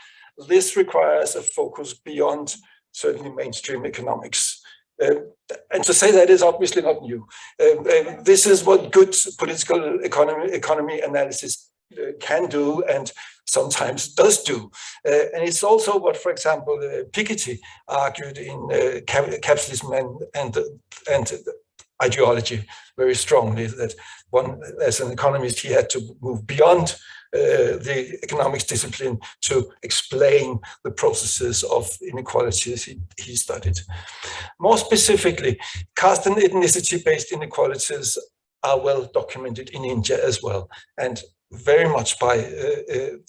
This requires a focus beyond certainly mainstream economics. And to say that is obviously not new. This is what good political economy analysis can do and sometimes does do. And it's also what, for example, Piketty argued in Capitalism and Ideology very strongly, that one, as an economist, he had to move beyond the economics discipline to explain the processes of inequalities he studied. More specifically, caste and ethnicity-based inequalities are well documented in India as well, and very much by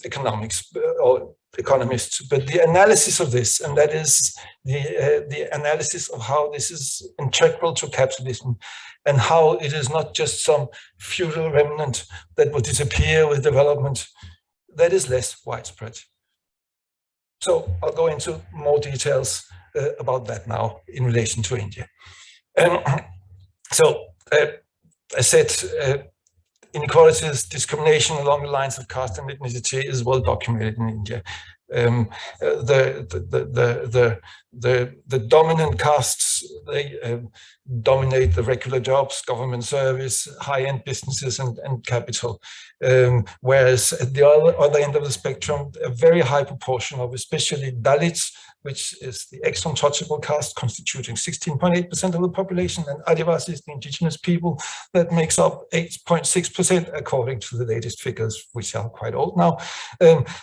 economics or economists. But the analysis of this, and that is the analysis of how this is integral to capitalism, and how it is not just some feudal remnant that will disappear with development, that is less widespread. So I'll go into more details about that now in relation to India. I said inequalities, discrimination along the lines of caste and ethnicity is well documented in India. The dominant castes, they dominate the regular jobs, government service, high-end businesses and capital. Whereas at the other end of the spectrum, a very high proportion of especially Dalits, which is the ex-untouchable caste constituting 16.8% of the population, and Adivasis, the indigenous people, that makes up 8.6% according to the latest figures, which are quite old now,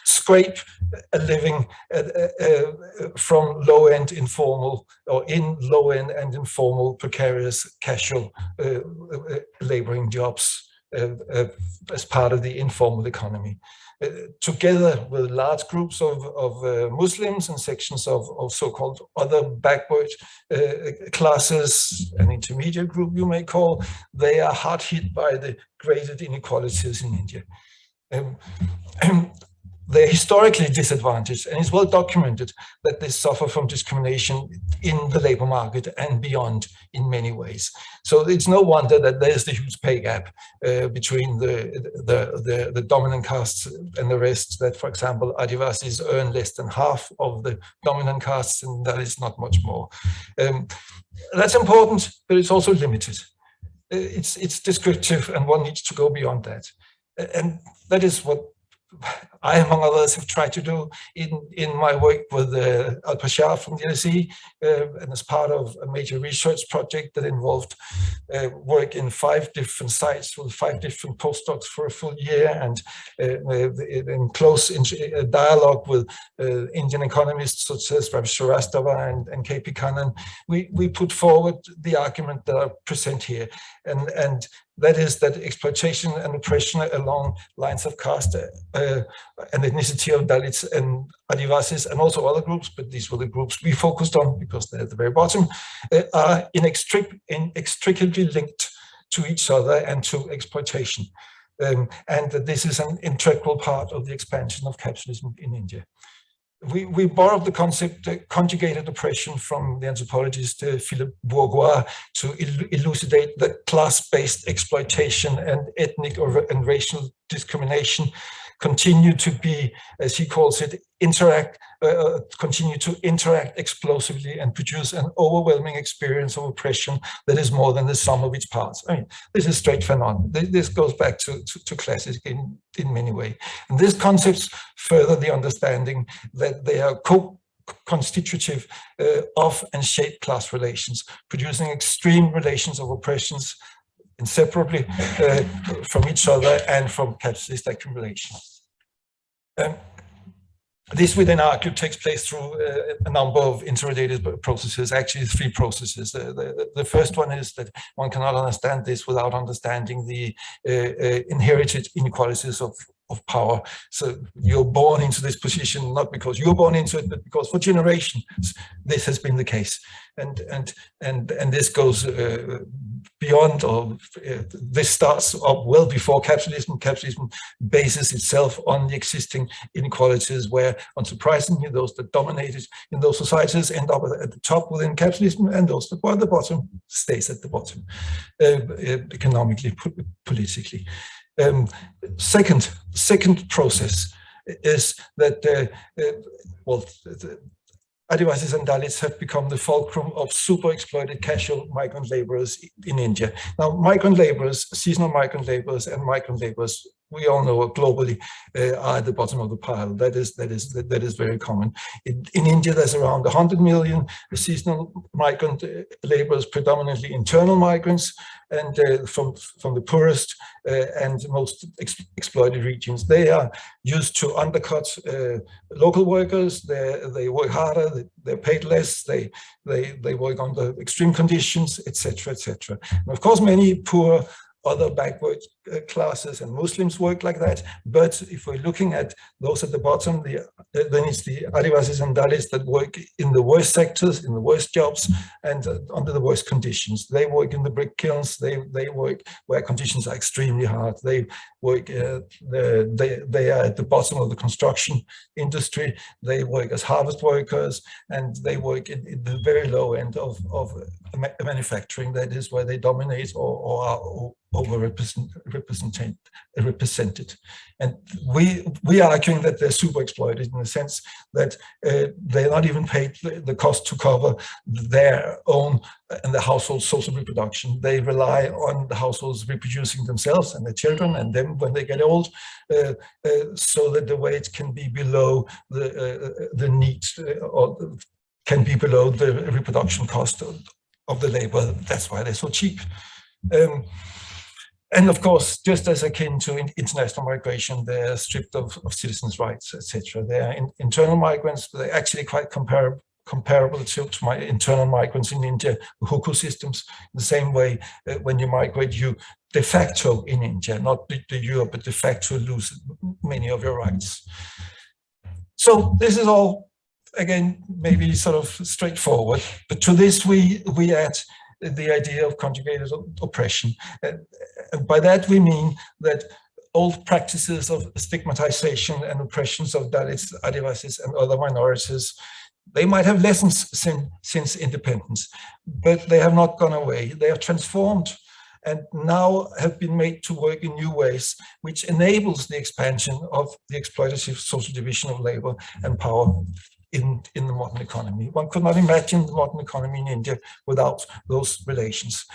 scrape a living from low-end informal, or in low-end and informal precarious casual laboring jobs as part of the informal economy. Together with large groups of Muslims and sections of so-called other backward classes, an intermediate group you may call, they are hard hit by the graded inequalities in India. They're historically disadvantaged, and it's well documented that they suffer from discrimination in the labor market and beyond in many ways. So it's no wonder that there's the huge pay gap between the dominant castes and the rest, that, for example, Adivasis earn less than half of the dominant castes, and that is not much more. That's important, but it's also limited. It's descriptive, and one needs to go beyond that. And that is what I, among others, have tried to do in my work with Al-Pashar from the ERSC, and as part of a major research project that involved work in 5 different sites with 5 different postdocs for a full year, and in close dialogue with Indian economists such as Ravi Shrivastava and K.P. Kannan. We put forward the argument that I present here, and that is that exploitation and oppression along lines of caste and ethnicity of Dalits and Adivasis, and also other groups, but these were the groups we focused on because they're at the very bottom, are inextricably linked to each other and to exploitation. And that this is an integral part of the expansion of capitalism in India. We borrowed the concept conjugated oppression from the anthropologist Philippe Bourgois to elucidate that class-based exploitation and ethnic and racial discrimination continue to be, as he calls it, continue to interact explosively and produce an overwhelming experience of oppression that is more than the sum of its parts. I mean, this is straight phenomenon. This goes back to classic in many ways. And these concepts further the understanding that they are constitutive of and shape class relations, producing extreme relations of oppressions inseparably from each other and from capitalist accumulation. This, we then argue, takes place through a number of interrelated processes, actually 3 processes. The first one is that one cannot understand this without understanding the inherited inequalities of power. So you're born into this position, not because you're born into it, but because for generations this has been the case. And this goes beyond, or this starts up well before capitalism. Capitalism bases itself on the existing inequalities, where, unsurprisingly, those that dominated in those societies end up at the top within capitalism, and those that were at the bottom stays at the bottom, economically, politically. Second process is that Adivasis and Dalits have become the fulcrum of super exploited casual migrant laborers in India. Now, migrant laborers, seasonal migrant laborers, and migrant laborers, we all know globally, are at the bottom of the pile. That is very common. In India, there's around 100 million seasonal migrant laborers, predominantly internal migrants, and from the poorest and most exploited regions. They are used to undercut local workers. They work harder. They're paid less. They work under extreme conditions, etc., etc. And of course, many poor other backward classes and Muslims work like that. But if we're looking at those at the bottom, then it's the Adivasis and Dalits that work in the worst sectors, in the worst jobs, and under the worst conditions. They work in the brick kilns. They work where conditions are extremely hard. They work. They are at the bottom of the construction industry. They work as harvest workers, and they work in the very low end of manufacturing. That is where they dominate or overrepresented. And we are arguing that they're super exploited in the sense that they're not even paid the cost to cover their own and the household social reproduction. They rely on the households reproducing themselves and their children and them when they get old, so that the wage can be below the needs or can be below the reproduction cost of the labor. That's why they're so cheap. And of course, just as akin to international migration, they're stripped of citizens' rights, etc. They're internal migrants, but they're actually quite comparable to my internal migrants in India, hukou systems. In the same way, when you migrate, you de facto in India, not de jure, but de facto lose many of your rights. So this is all, again, maybe sort of straightforward, but to this we add the idea of conjugated oppression. And by that we mean that old practices of stigmatization and oppressions of Dalits, Adivasis, and other minorities, they might have lessened since independence, but they have not gone away. They have transformed and now have been made to work in new ways, which enables the expansion of the exploitative social division of labor and power in the modern economy. One could not imagine the modern economy in India without those relations.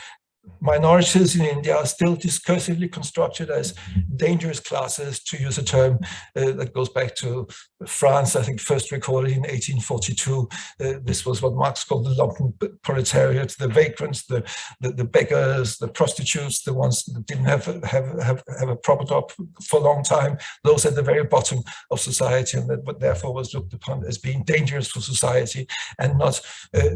Minorities in India are still discursively constructed as dangerous classes, to use a term that goes back to France, I think first recorded in 1842. This was what Marx called the lumpen proletariat, the vagrants, the beggars, the prostitutes, the ones that didn't have a proper job for a long time, those at the very bottom of society, and that therefore was looked upon as being dangerous for society and not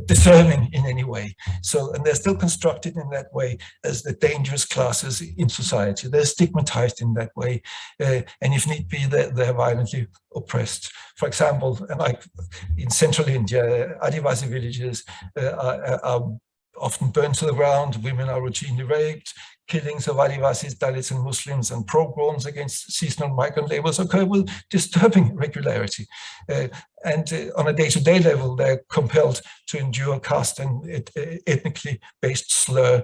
deserving in any way. So, and they're still constructed in that way as the dangerous classes in society. They're stigmatized in that way, and if need be, they're violently oppressed. For example, like in central India, Adivasi villages are often burned to the ground, women are routinely raped, killings of Adivasis, Dalits, and Muslims, and pogroms against seasonal migrant laborers occur with disturbing regularity. And on a day-to-day level, they're compelled to endure caste and ethnically based slur,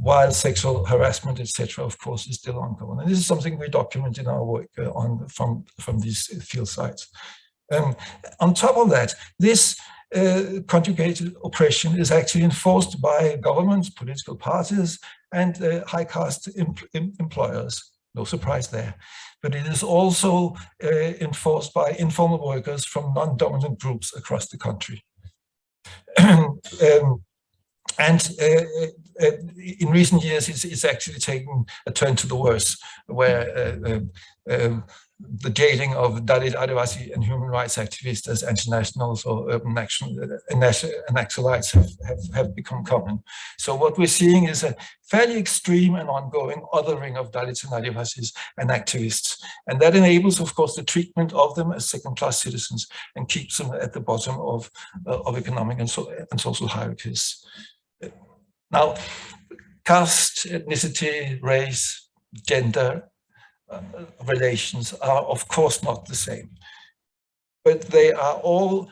while sexual harassment, etc., of course, is still ongoing. And this is something we document in our work from these field sites. On top of that, this conjugated oppression is actually enforced by governments, political parties, and high caste employers. No surprise there. But it is also enforced by informal workers from non-dominant groups across the country. And in recent years, it's actually taken a turn to the worse, where the jailing of Dalit, Adivasi, and human rights activists as anti-nationals or urban naxalites have become common. So what we're seeing is a fairly extreme and ongoing othering of Dalits and Adivasis and activists. And that enables, of course, the treatment of them as second-class citizens and keeps them at the bottom of economic and social hierarchies. Now, caste, ethnicity, race, gender, relations are of course not the same, but they all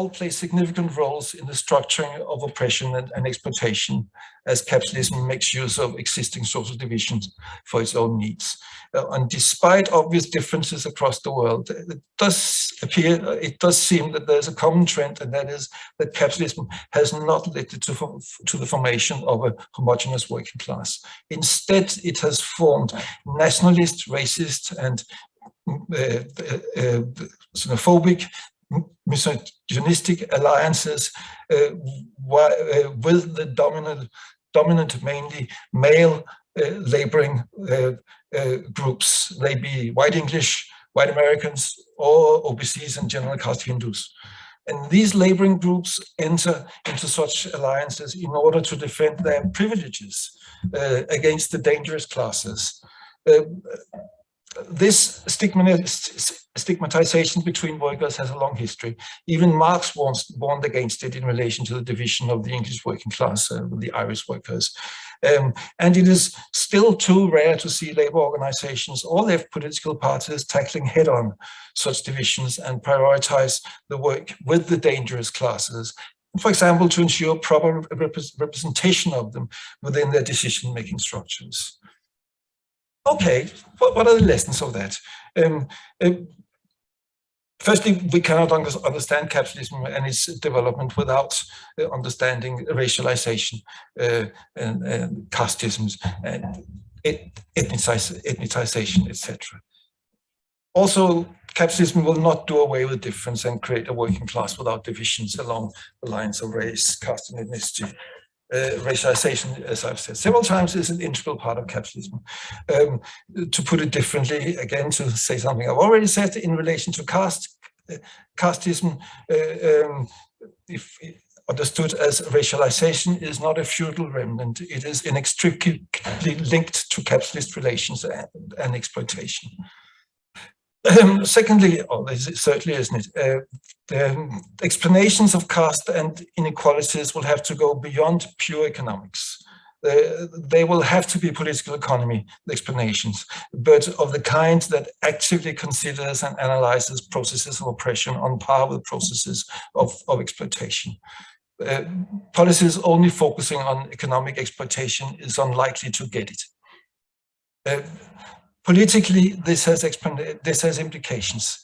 play significant roles in the structuring of oppression and exploitation as capitalism makes use of existing social divisions for its own needs. And despite obvious differences across the world, it does seem that there's a common trend, and that is that capitalism has not led to the formation of a homogeneous working class. Instead, it has formed nationalist, racist, and xenophobic, misogynistic alliances with the dominant mainly male laboring groups. They be white English, white Americans, or OBCs and general caste Hindus. And these laboring groups enter into such alliances in order to defend their privileges against the dangerous classes. This stigmatization between workers has a long history. Even Marx once warned against it in relation to the division of the English working class, the Irish workers. And it is still too rare to see labor organizations or their political parties tackling head-on such divisions and prioritize the work with the dangerous classes for example, to ensure proper representation of them within their decision-making structures. Okay, what are the lessons of that? Firstly, we cannot understand capitalism and its development without understanding racialization and casteisms and ethnicization, etc. Also, capitalism will not do away with difference and create a working class without divisions along the lines of race, caste, and ethnicity. Racialization, as I've said several times, is an integral part of capitalism. To put it differently, again, to say something I've already said in relation to casteism, if understood as racialization, is not a feudal remnant. It is inextricably linked to capitalist relations and exploitation. Secondly, thirdly, isn't it? The explanations of caste and inequalities will have to go beyond pure economics. They will have to be political economy explanations, but of the kind that actively considers and analyzes processes of oppression on par with processes of exploitation. Policies only focusing on economic exploitation is unlikely to get it. Politically, this has implications.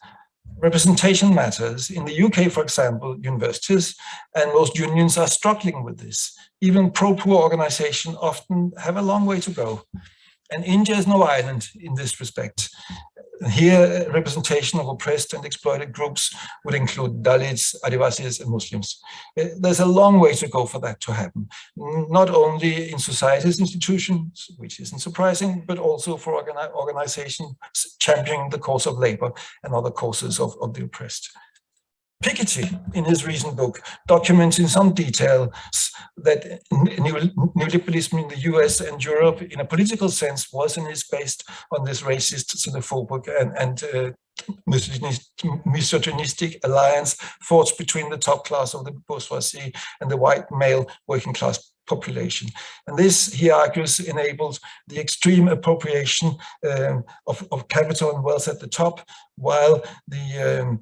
Representation matters. In the UK, for example, universities and most unions are struggling with this. Even pro-poor organizations often have a long way to go. And India is no island in this respect. Here, representation of oppressed and exploited groups would include Dalits, Adivasis, and Muslims. There's a long way to go for that to happen, not only in society's institutions, which isn't surprising, but also for organizations championing the cause of labor and other causes of the oppressed. Piketty, in his recent book, documents in some detail that neoliberalism in the US and Europe, in a political sense, was and is based on this racist, xenophobic, and misogynistic alliance forged between the top class of the bourgeoisie and the white male working class population. And this, he argues, enabled the extreme appropriation of capital and wealth at the top, while the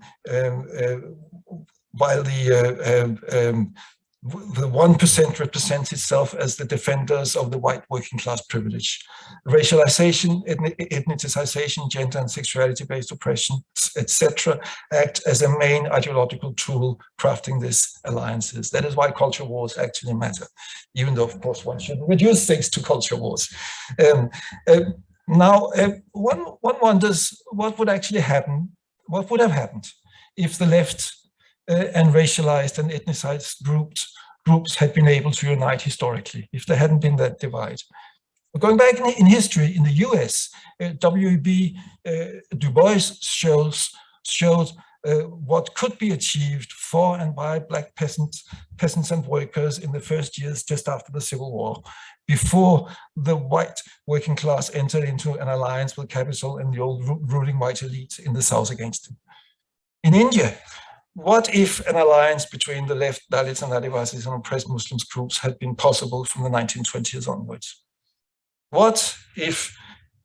1% represents itself as the defenders of the white working class privilege. Racialization, ethnicization, gender and sexuality-based oppression, etc., act as a main ideological tool crafting these alliances. That is why culture wars actually matter, even though, of course, one shouldn't reduce things to culture wars. Now, one wonders what would actually happen, what would have happened if the left and racialized and ethnicized groups had been able to unite historically, if there hadn't been that divide. But going back in history, in the US, W.E.B. Du Bois showed what could be achieved for and by Black peasants and workers in the first years just after the Civil War, before the white working class entered into an alliance with capital and the old ruling white elite in the South against them. In India, what if an alliance between the left, Dalits and Adivasis and oppressed Muslims groups had been possible from the 1920s onwards? What if,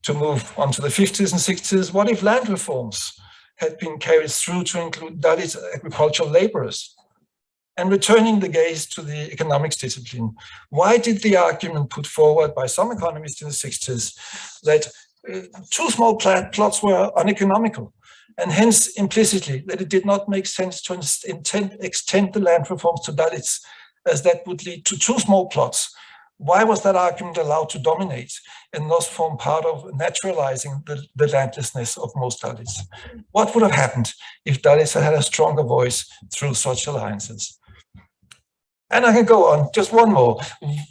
to move on to the 50s and 60s, what if land reforms had been carried through to include Dalit agricultural laborers? And returning the gaze to the economics discipline, why did the argument put forward by some economists in the 60s that too small plots were uneconomical, and hence implicitly that it did not make sense to extend the land reforms to Dalits, as that would lead to too small plots? Why was that argument allowed to dominate and thus form part of naturalizing the landlessness of most Dalits? What would have happened if Dalits had a stronger voice through such alliances? And I can go on, just one more.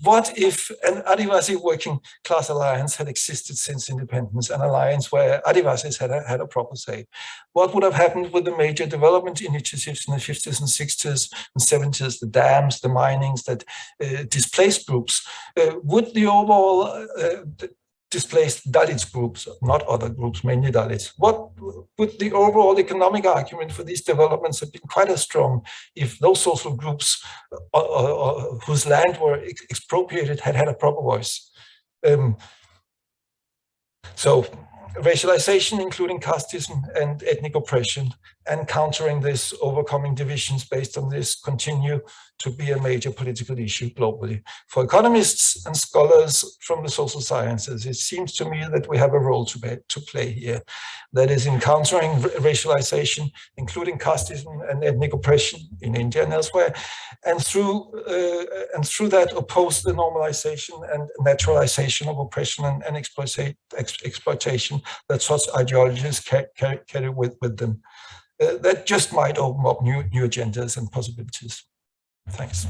What if an Adivasi working class alliance had existed since independence, an alliance where Adivasis had a proper say? What would have happened with the major development initiatives in the 50s and 60s and 70s, the dams, the minings that displaced groups? Would the overall displaced Dalits groups, not other groups, mainly Dalits, what would the overall economic argument for these developments have been quite as strong if those social groups whose land were expropriated had a proper voice? So racialization, including casteism and ethnic oppression, and countering this, overcoming divisions based on this, continue to be a major political issue globally. For economists and scholars from the social sciences, it seems to me that we have a role to play here. That is in countering racialization, including casteism and ethnic oppression in India and elsewhere, and through that oppose the normalization and naturalization of oppression and exploitation that such ideologies carry with them. That just might open up new agendas and possibilities. Thanks.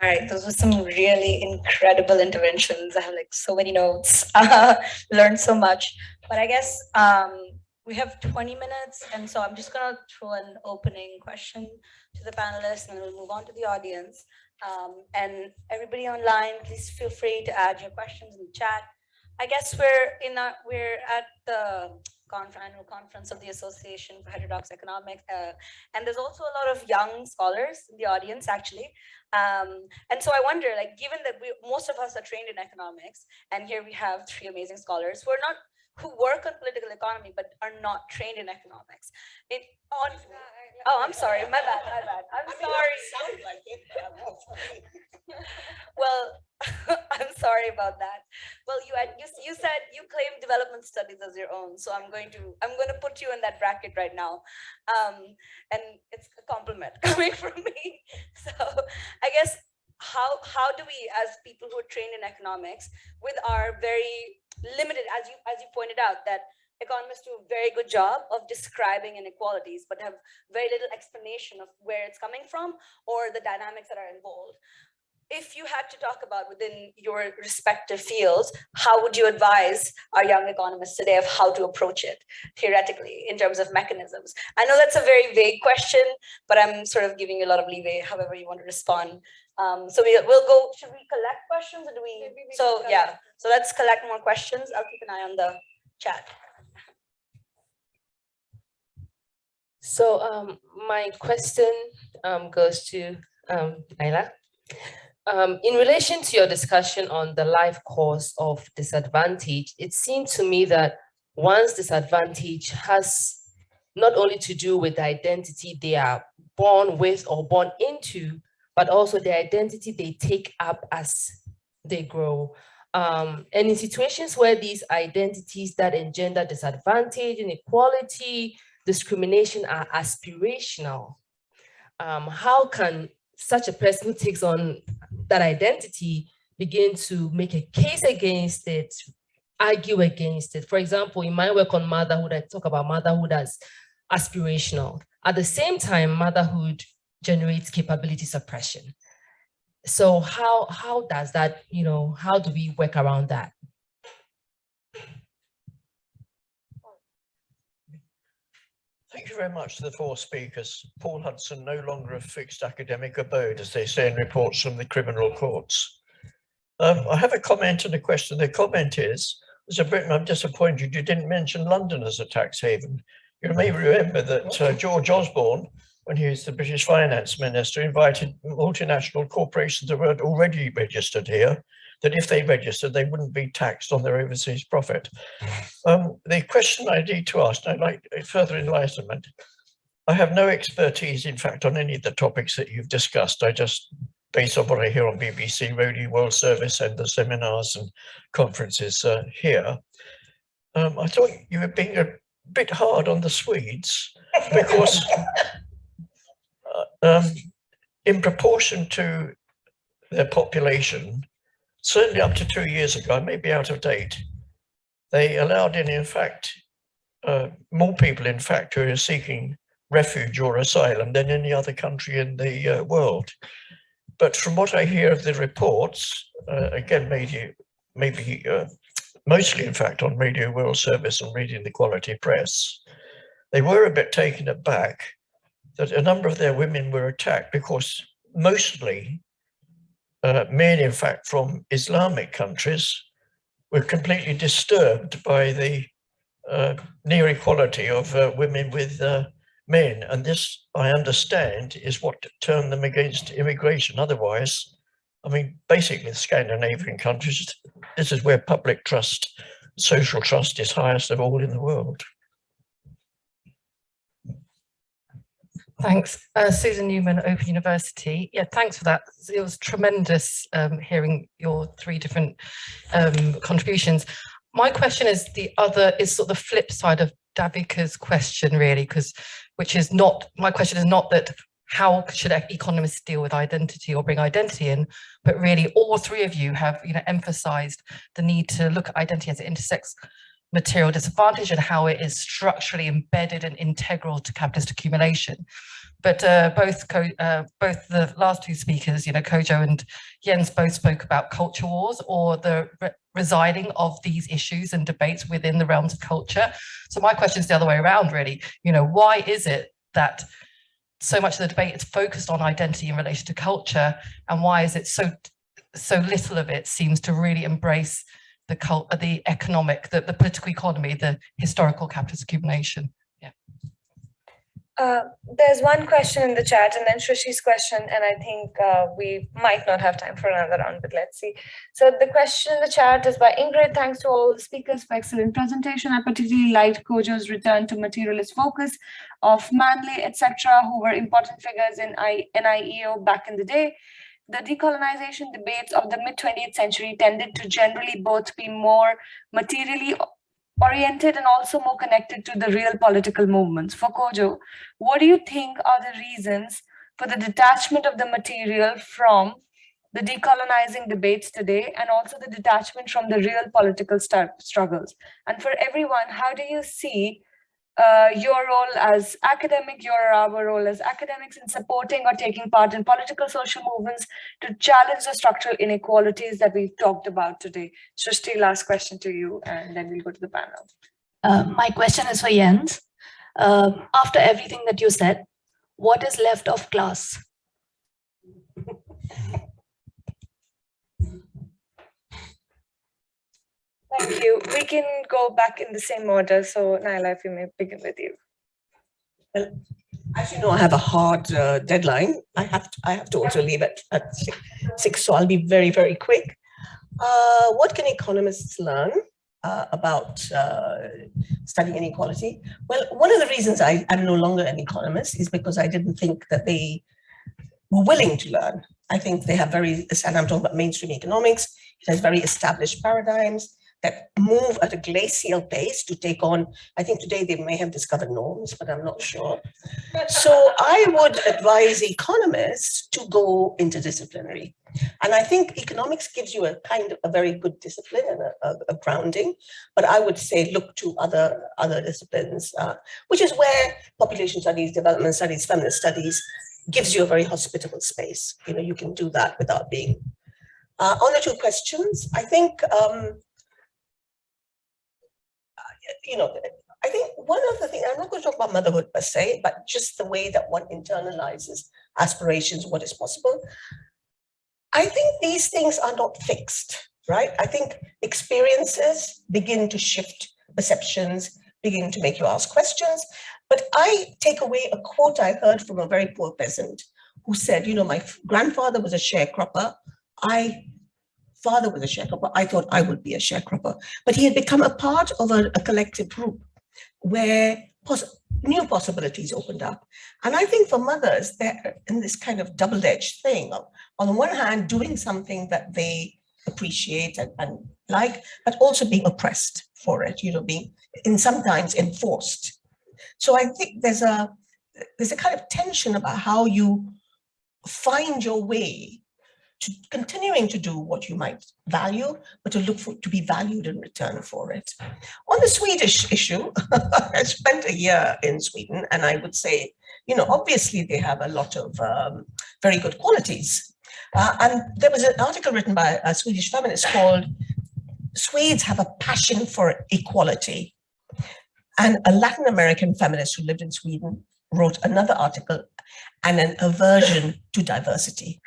All right, those were some really incredible interventions. I have like so many notes, learned so much. But I guess we have 20 minutes, and so I'm just gonna throw an opening question to the panelists, and then we'll move on to the audience. And everybody online, please feel free to add your questions in the chat. I guess we're at the annual conference of the Association for Heterodox Economics, and there's also a lot of young scholars in the audience, actually. And so I wonder, like, given that most of us are trained in economics, and here we have 3 amazing scholars who work on political economy but are not trained in economics. Oh, I'm sorry, my bad. I'm sorry. Well, I'm sorry about that. Well, you said you claim development studies as your own, so I'm going to put you in that bracket right now, and it's a compliment coming from me. So I guess how do we, as people who are trained in economics, with our very limited, as you pointed out, that economists do a very good job of describing inequalities, but have very little explanation of where it's coming from or the dynamics that are involved. If you had to talk about within your respective fields, how would you advise our young economists today of how to approach it theoretically in terms of mechanisms? I know that's a very vague question, but I'm sort of giving you a lot of leeway, however you want to respond. So we'll go, should we collect questions or do we? So yeah, so let's collect more questions. I'll keep an eye on the chat. So my question goes to Naila. In relation to your discussion on the life course of disadvantage, it seemed to me that one's disadvantage has not only to do with the identity they are born with or born into, but also the identity they take up as they grow. And in situations where these identities that engender disadvantage, inequality, discrimination are aspirational, how can such a person who takes on that identity begin to make a case against it, argue against it? For example, in my work on motherhood, I talk about motherhood as aspirational. At the same time, motherhood generates capability suppression. So how does that, how do we work around that? Thank you very much to the 4 speakers. Paul Hudson, no longer a fixed academic abode, as they say in reports from the criminal courts. I have a comment and a question. The comment is, as a Briton, I'm disappointed you didn't mention London as a tax haven. You may remember that George Osborne, when he was the British finance minister, invited multinational corporations that were already registered here, that if they registered, they wouldn't be taxed on their overseas profit. The question I need to ask, and I'd like further enlightenment. I have no expertise, in fact, on any of the topics that you've discussed. I just, based on what I hear on BBC Radio World Service and the seminars and conferences here, I thought you were being a bit hard on the Swedes, because in proportion to their population, certainly up to 2 years ago, I may be out of date, they allowed in fact, more people, in fact, who are seeking refuge or asylum than any other country in the world. But from what I hear of the reports, again, maybe mostly, in fact, on Radio World Service and reading the Quality Press, they were a bit taken aback that a number of their women were attacked because mostly men, in fact, from Islamic countries were completely disturbed by the near equality of women with men. And this, I understand, is what turned them against immigration. Otherwise, I mean, basically, the Scandinavian countries, this is where public trust, social trust is highest of all in the world. Thanks. Susan Newman, Open University. Yeah, thanks for that. It was tremendous hearing your three different contributions. My question is sort of the flip side of Davika's question, really, which is not, my question is not that how should economists deal with identity or bring identity in, but really all three of you have emphasized the need to look at identity as it intersects material disadvantage and how it is structurally embedded and integral to capitalist accumulation. But both the last two speakers, Kojo and Jens, both spoke about culture wars or the residing of these issues and debates within the realms of culture. So my question is the other way around, really. Why is it that so much of the debate is focused on identity in relation to culture, and why is it so little of it seems to really embrace the economic, the political economy, the historical capitalist accumulation? Yeah. There's one question in the chat and then Shrishi's question, and I think we might not have time for another round, but let's see. So the question in the chat is by Ingrid. Thanks to all the speakers for excellent presentation. I particularly liked Kojo's return to materialist focus of Manley, etc., who were important figures in NIEO back in the day. The decolonization debates of the mid-20th century tended to generally both be more materially oriented and also more connected to the real political movements. For Kojo, what do you think are the reasons for the detachment of the material from the decolonizing debates today, and also the detachment from the real political struggles? And for everyone, how do you see your role as academic, our role as academics in supporting or taking part in political social movements to challenge the structural inequalities that we've talked about today? Srishti, last question to you, and then we'll go to the panel. My question is for Jens. After everything that you said, what is left of class? Thank you. We can go back in the same order. So Naila, if you may begin with you. Well, as you know, I have a hard deadline. I have to also leave at 6, so I'll be very, very quick. What can economists learn about studying inequality? Well, one of the reasons I'm no longer an economist is because I didn't think that they were willing to learn. I think they have and I'm talking about mainstream economics, it has very established paradigms that move at a glacial pace to take on, I think today they may have discovered norms, but I'm not sure. So I would advise economists to go interdisciplinary. And I think economics gives you a very good discipline and a grounding, but I would say look to other disciplines, which is where population studies, development studies, feminist studies gives you a very hospitable space. You can do that without being. On the two questions, I think, I think one of the things, I'm not going to talk about motherhood per se, but just the way that one internalizes aspirations, what is possible. I think these things are not fixed, right? I think experiences begin to shift perceptions, begin to make you ask questions. But I take away a quote I heard from a very poor peasant who said, my grandfather was a sharecropper. Father was a sharecropper. I thought I would be a sharecropper. But he had become a part of a collective group where new possibilities opened up. And I think for mothers, they're in this kind of double-edged thing. On the one hand, doing something that they appreciate and like, but also being oppressed for it, being sometimes enforced. So I think there's a kind of tension about how you find your way to continuing to do what you might value, but to look to be valued in return for it. On the Swedish issue, I spent a year in Sweden, and I would say, obviously they have a lot of very good qualities. And there was an article written by a Swedish feminist called "Swedes Have a Passion for Equality." And a Latin American feminist who lived in Sweden wrote another article, and an aversion to diversity.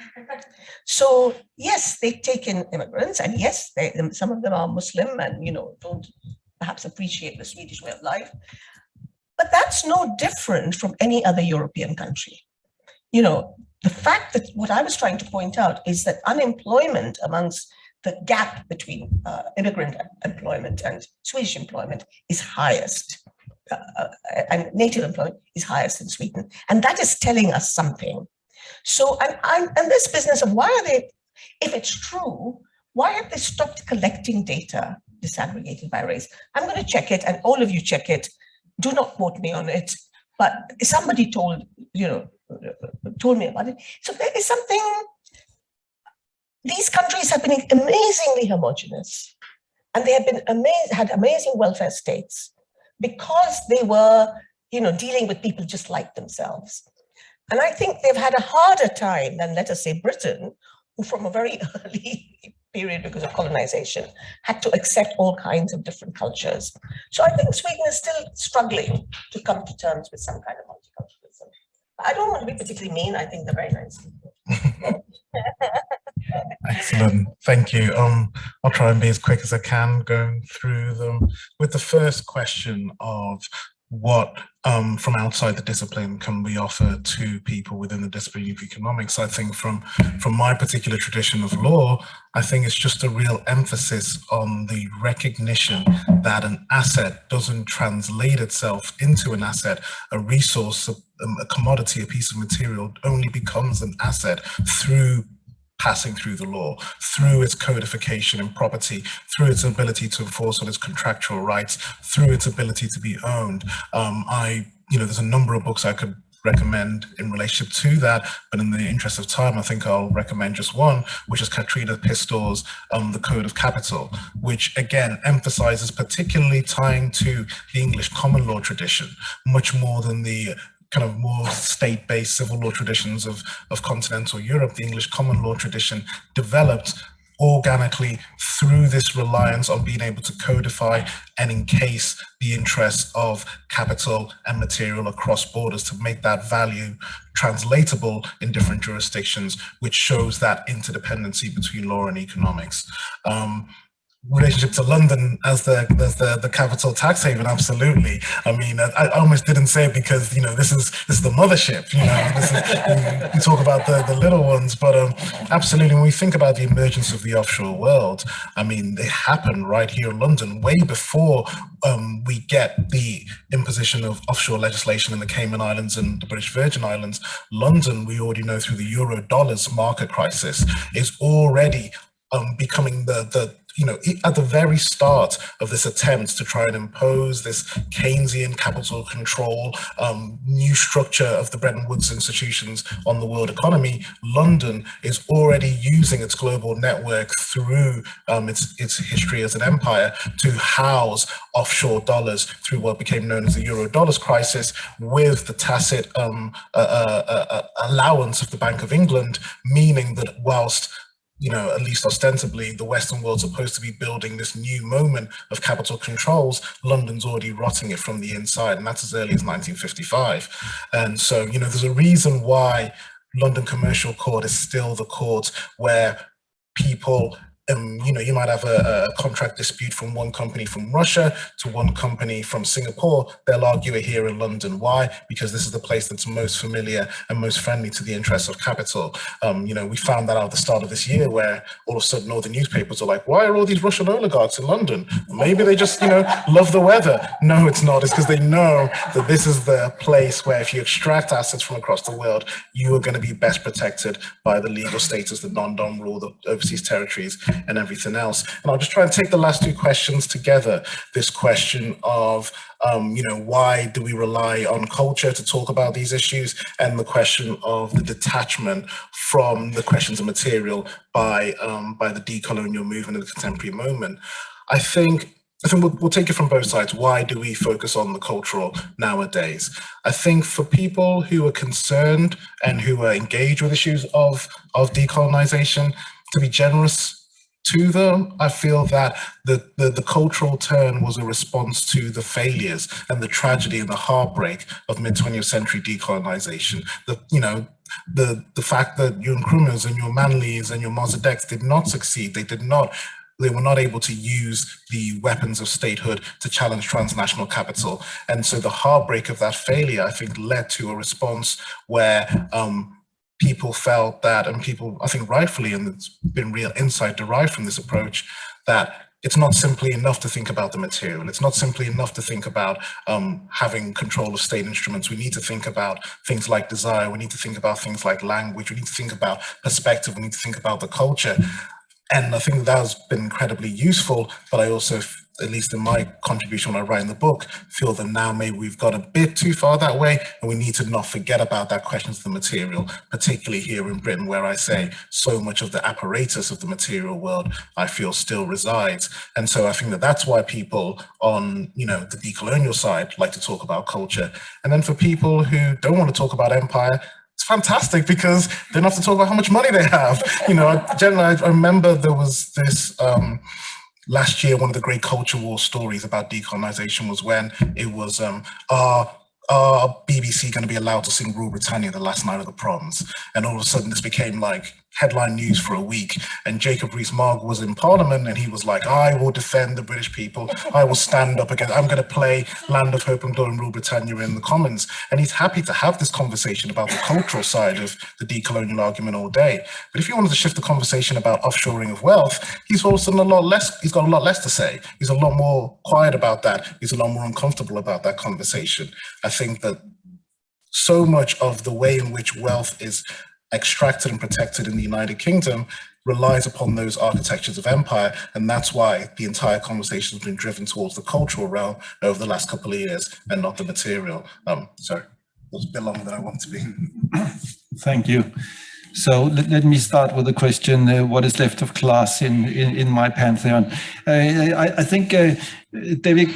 So yes, they take in immigrants, and yes, some of them are Muslim and don't perhaps appreciate the Swedish way of life. But that's no different from any other European country. you know, the fact that what I was trying to point out is that unemployment amongst the gap between immigrant employment and Swedish employment is highest, and native employment is highest in Sweden. And that is telling us something. So, and this business of why are they, if it's true, why have they stopped collecting data disaggregated by race? I'm going to check it, and all of you check it. Do not quote me on it, but somebody told me about it. So there is something. These countries have been amazingly homogeneous, and they have been had amazing welfare states because they were, dealing with people just like themselves. And I think they've had a harder time than, let us say, Britain, who from a very early period, because of colonization, had to accept all kinds of different cultures. So I think Sweden is still struggling to come to terms with some kind of multiculturalism. I don't want to be particularly mean. I think they're very nice people. Excellent, thank you. I'll try and be as quick as I can going through them. With the first question of what from outside the discipline can we offer to people within the discipline of economics, I think from my particular tradition of law, I think it's just a real emphasis on the recognition that an asset doesn't translate itself into an asset. A resource, a commodity, a piece of material only becomes an asset through passing through the law, through its codification in property, through its ability to enforce on its contractual rights, through its ability to be owned. There's a number of books I could recommend in relationship to that, but in the interest of time, I think I'll recommend just one, which is Katrina Pistor's The Code of Capital, which again emphasizes, particularly tying to the English common law tradition, much more than the kind of more state-based civil law traditions of continental Europe. The English common law tradition developed organically through this reliance on being able to codify and encase the interests of capital and material across borders to make that value translatable in different jurisdictions, which shows that interdependency between law and economics. Relationship to London as the capital tax haven, absolutely. I mean, I almost didn't say it because this is the mothership. We talk about the little ones, but absolutely. When we think about the emergence of the offshore world, I mean, they happen right here in London, way before we get the imposition of offshore legislation in the Cayman Islands and the British Virgin Islands. London, we already know through the euro dollars market crisis, is already becoming at the very start of this attempt to try and impose this Keynesian capital control, new structure of the Bretton Woods institutions on the world economy. London is already using its global network through its history as an empire to house offshore dollars through what became known as the euro dollars crisis, with the tacit allowance of the Bank of England, meaning that whilst at least ostensibly, the Western world's supposed to be building this new moment of capital controls, London's already rotting it from the inside, and that's as early as 1955. And so, there's a reason why London Commercial Court is still the court where people, you might have a contract dispute from one company from Russia to one company from Singapore. They'll argue it here in London. Why? Because this is the place that's most familiar and most friendly to the interests of capital. We found that out at the start of this year, where all of a sudden all the newspapers are like, why are all these Russian oligarchs in London? Maybe they just, love the weather. No, it's not. It's because they know that this is the place where if you extract assets from across the world, you are going to be best protected by the legal status, the non-dom rule, the overseas territories, and everything else. And I'll just try and take the last two questions together. This question of, why do we rely on culture to talk about these issues? And the question of the detachment from the questions of material by the decolonial movement of the contemporary moment. I think we'll take it from both sides. Why do we focus on the cultural nowadays? I think for people who are concerned and who are engaged with issues of decolonization, to be generous to them, I feel that the cultural turn was a response to the failures and the tragedy and the heartbreak of mid-20th century decolonization. The fact that your Nkrumahs and your Manleys and your Mossadeqs did not succeed. They were not able to use the weapons of statehood to challenge transnational capital. And so the heartbreak of that failure, I think, led to a response where people felt that, and people, I think rightfully, and it's been real insight derived from this approach, that it's not simply enough to think about the material. It's not simply enough to think about having control of state instruments. We need to think about things like desire. We need to think about things like language. We need to think about perspective. We need to think about the culture. And I think that has been incredibly useful, but I also, at least in my contribution when I write in the book, feel that now maybe we've got a bit too far that way, and we need to not forget about that question of the material, particularly here in Britain, where I say so much of the apparatus of the material world, I feel, still resides. And so I think that that's why people on, you know, the decolonial side like to talk about culture. And then for people who don't want to talk about empire, it's fantastic because they don't have to talk about how much money they have. You know, generally, I remember there was this, last year, one of the great culture war stories about decolonization was when it was, are BBC going to be allowed to sing Rule Britannia the last night of the proms? And all of a sudden this became like headline news for a week. And Jacob Rees-Mogg was in Parliament and he was like, I will defend the British people. I will stand up against, I'm going to play Land of Hope and Glory and Rule Britannia in the Commons. And he's happy to have this conversation about the cultural side of the decolonial argument all day. But if you wanted to shift the conversation about offshoring of wealth, he's all of a sudden he's got a lot less to say. He's a lot more quiet about that. He's a lot more uncomfortable about that conversation. I think that so much of the way in which wealth is extracted and protected in the United Kingdom relies upon those architectures of empire, and that's why the entire conversation has been driven towards the cultural realm over the last couple of years and not the material. Sorry, it was a bit longer than I wanted to be. Thank you. So let me start with the question, what is left of class in my pantheon? I think David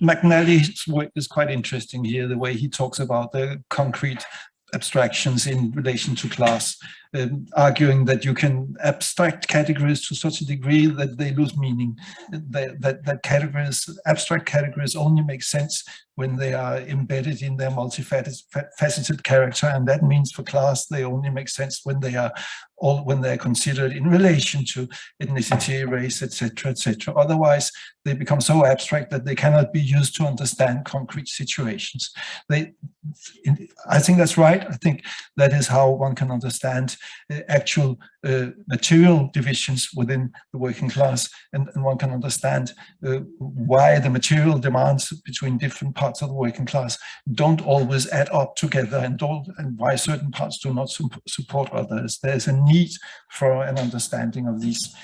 McNally's work is quite interesting here, the way he talks about the concrete abstractions in relation to class, arguing that you can abstract categories to such a degree that they lose meaning, that categories, abstract categories, only make sense when they are embedded in their multifaceted character, and that means for class they only make sense when they are considered in relation to ethnicity, race, etc., etc. Otherwise, they become so abstract that they cannot be used to understand concrete situations. I think that's right. I think that is how one can understand actual material divisions within the working class, and one can understand why the material demands between different parts of the working class don't always add up together, and why certain parts do not support others. There's a need for an understanding of these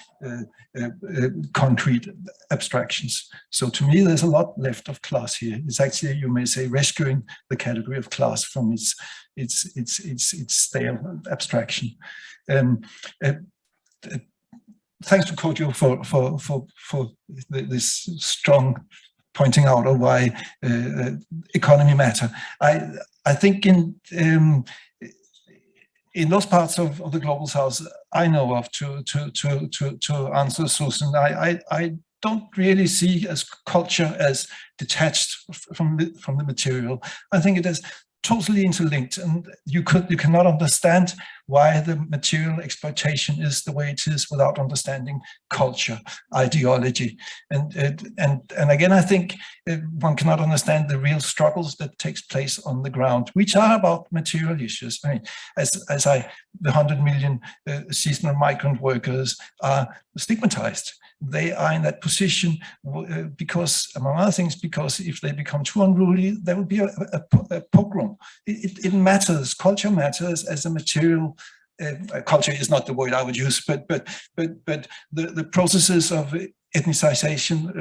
concrete abstractions. So to me, there's a lot left of class here. It's actually, you may say, rescuing the category of class from its stale abstraction. Thanks to Kojo for this strong pointing out of why economy matter. I think in those parts of the global south I know of, to answer Susan, I don't really see as culture as detached from the material. I think it is totally interlinked, and you cannot understand why the material exploitation is the way it is without understanding culture, ideology, and again, I think one cannot understand the real struggles that takes place on the ground, which are about material issues. I mean, the 100 million seasonal migrant workers are stigmatized. They are in that position because, among other things, because if they become too unruly, there will be a pogrom. It matters. Culture matters as a material. Culture is not the word I would use, but the processes of ethnicization,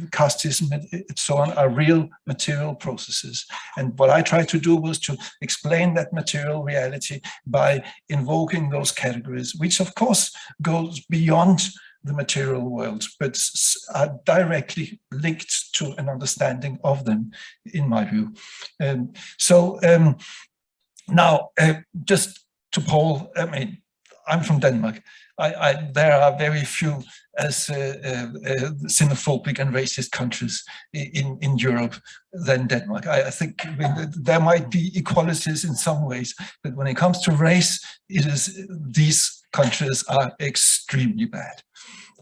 casteism, and so on are real material processes. And what I tried to do was to explain that material reality by invoking those categories, which of course goes beyond the material world, but are directly linked to an understanding of them, in my view. Now, just to Paul, I mean, I'm from Denmark. There are very few as xenophobic and racist countries in Europe than Denmark. I think there might be equalities in some ways, but when it comes to race, these countries are extremely bad.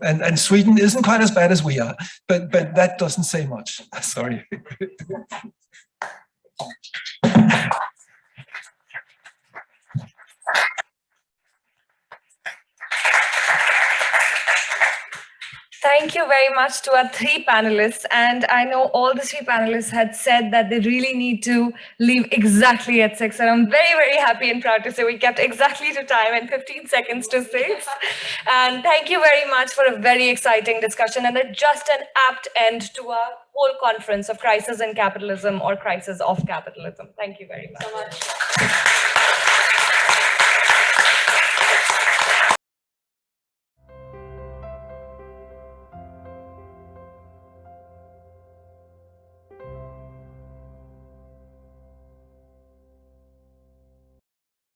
And Sweden isn't quite as bad as we are, but that doesn't say much. Sorry. Thank you very much to our three panelists. And I know all the three panelists had said that they really need to leave exactly at 6. And I'm very, very happy and proud to say we kept exactly to time and 15 seconds to 6. And thank you very much for a very exciting discussion and just an apt end to our whole conference of Crisis in Capitalism or Crisis of Capitalism. Thank you very much.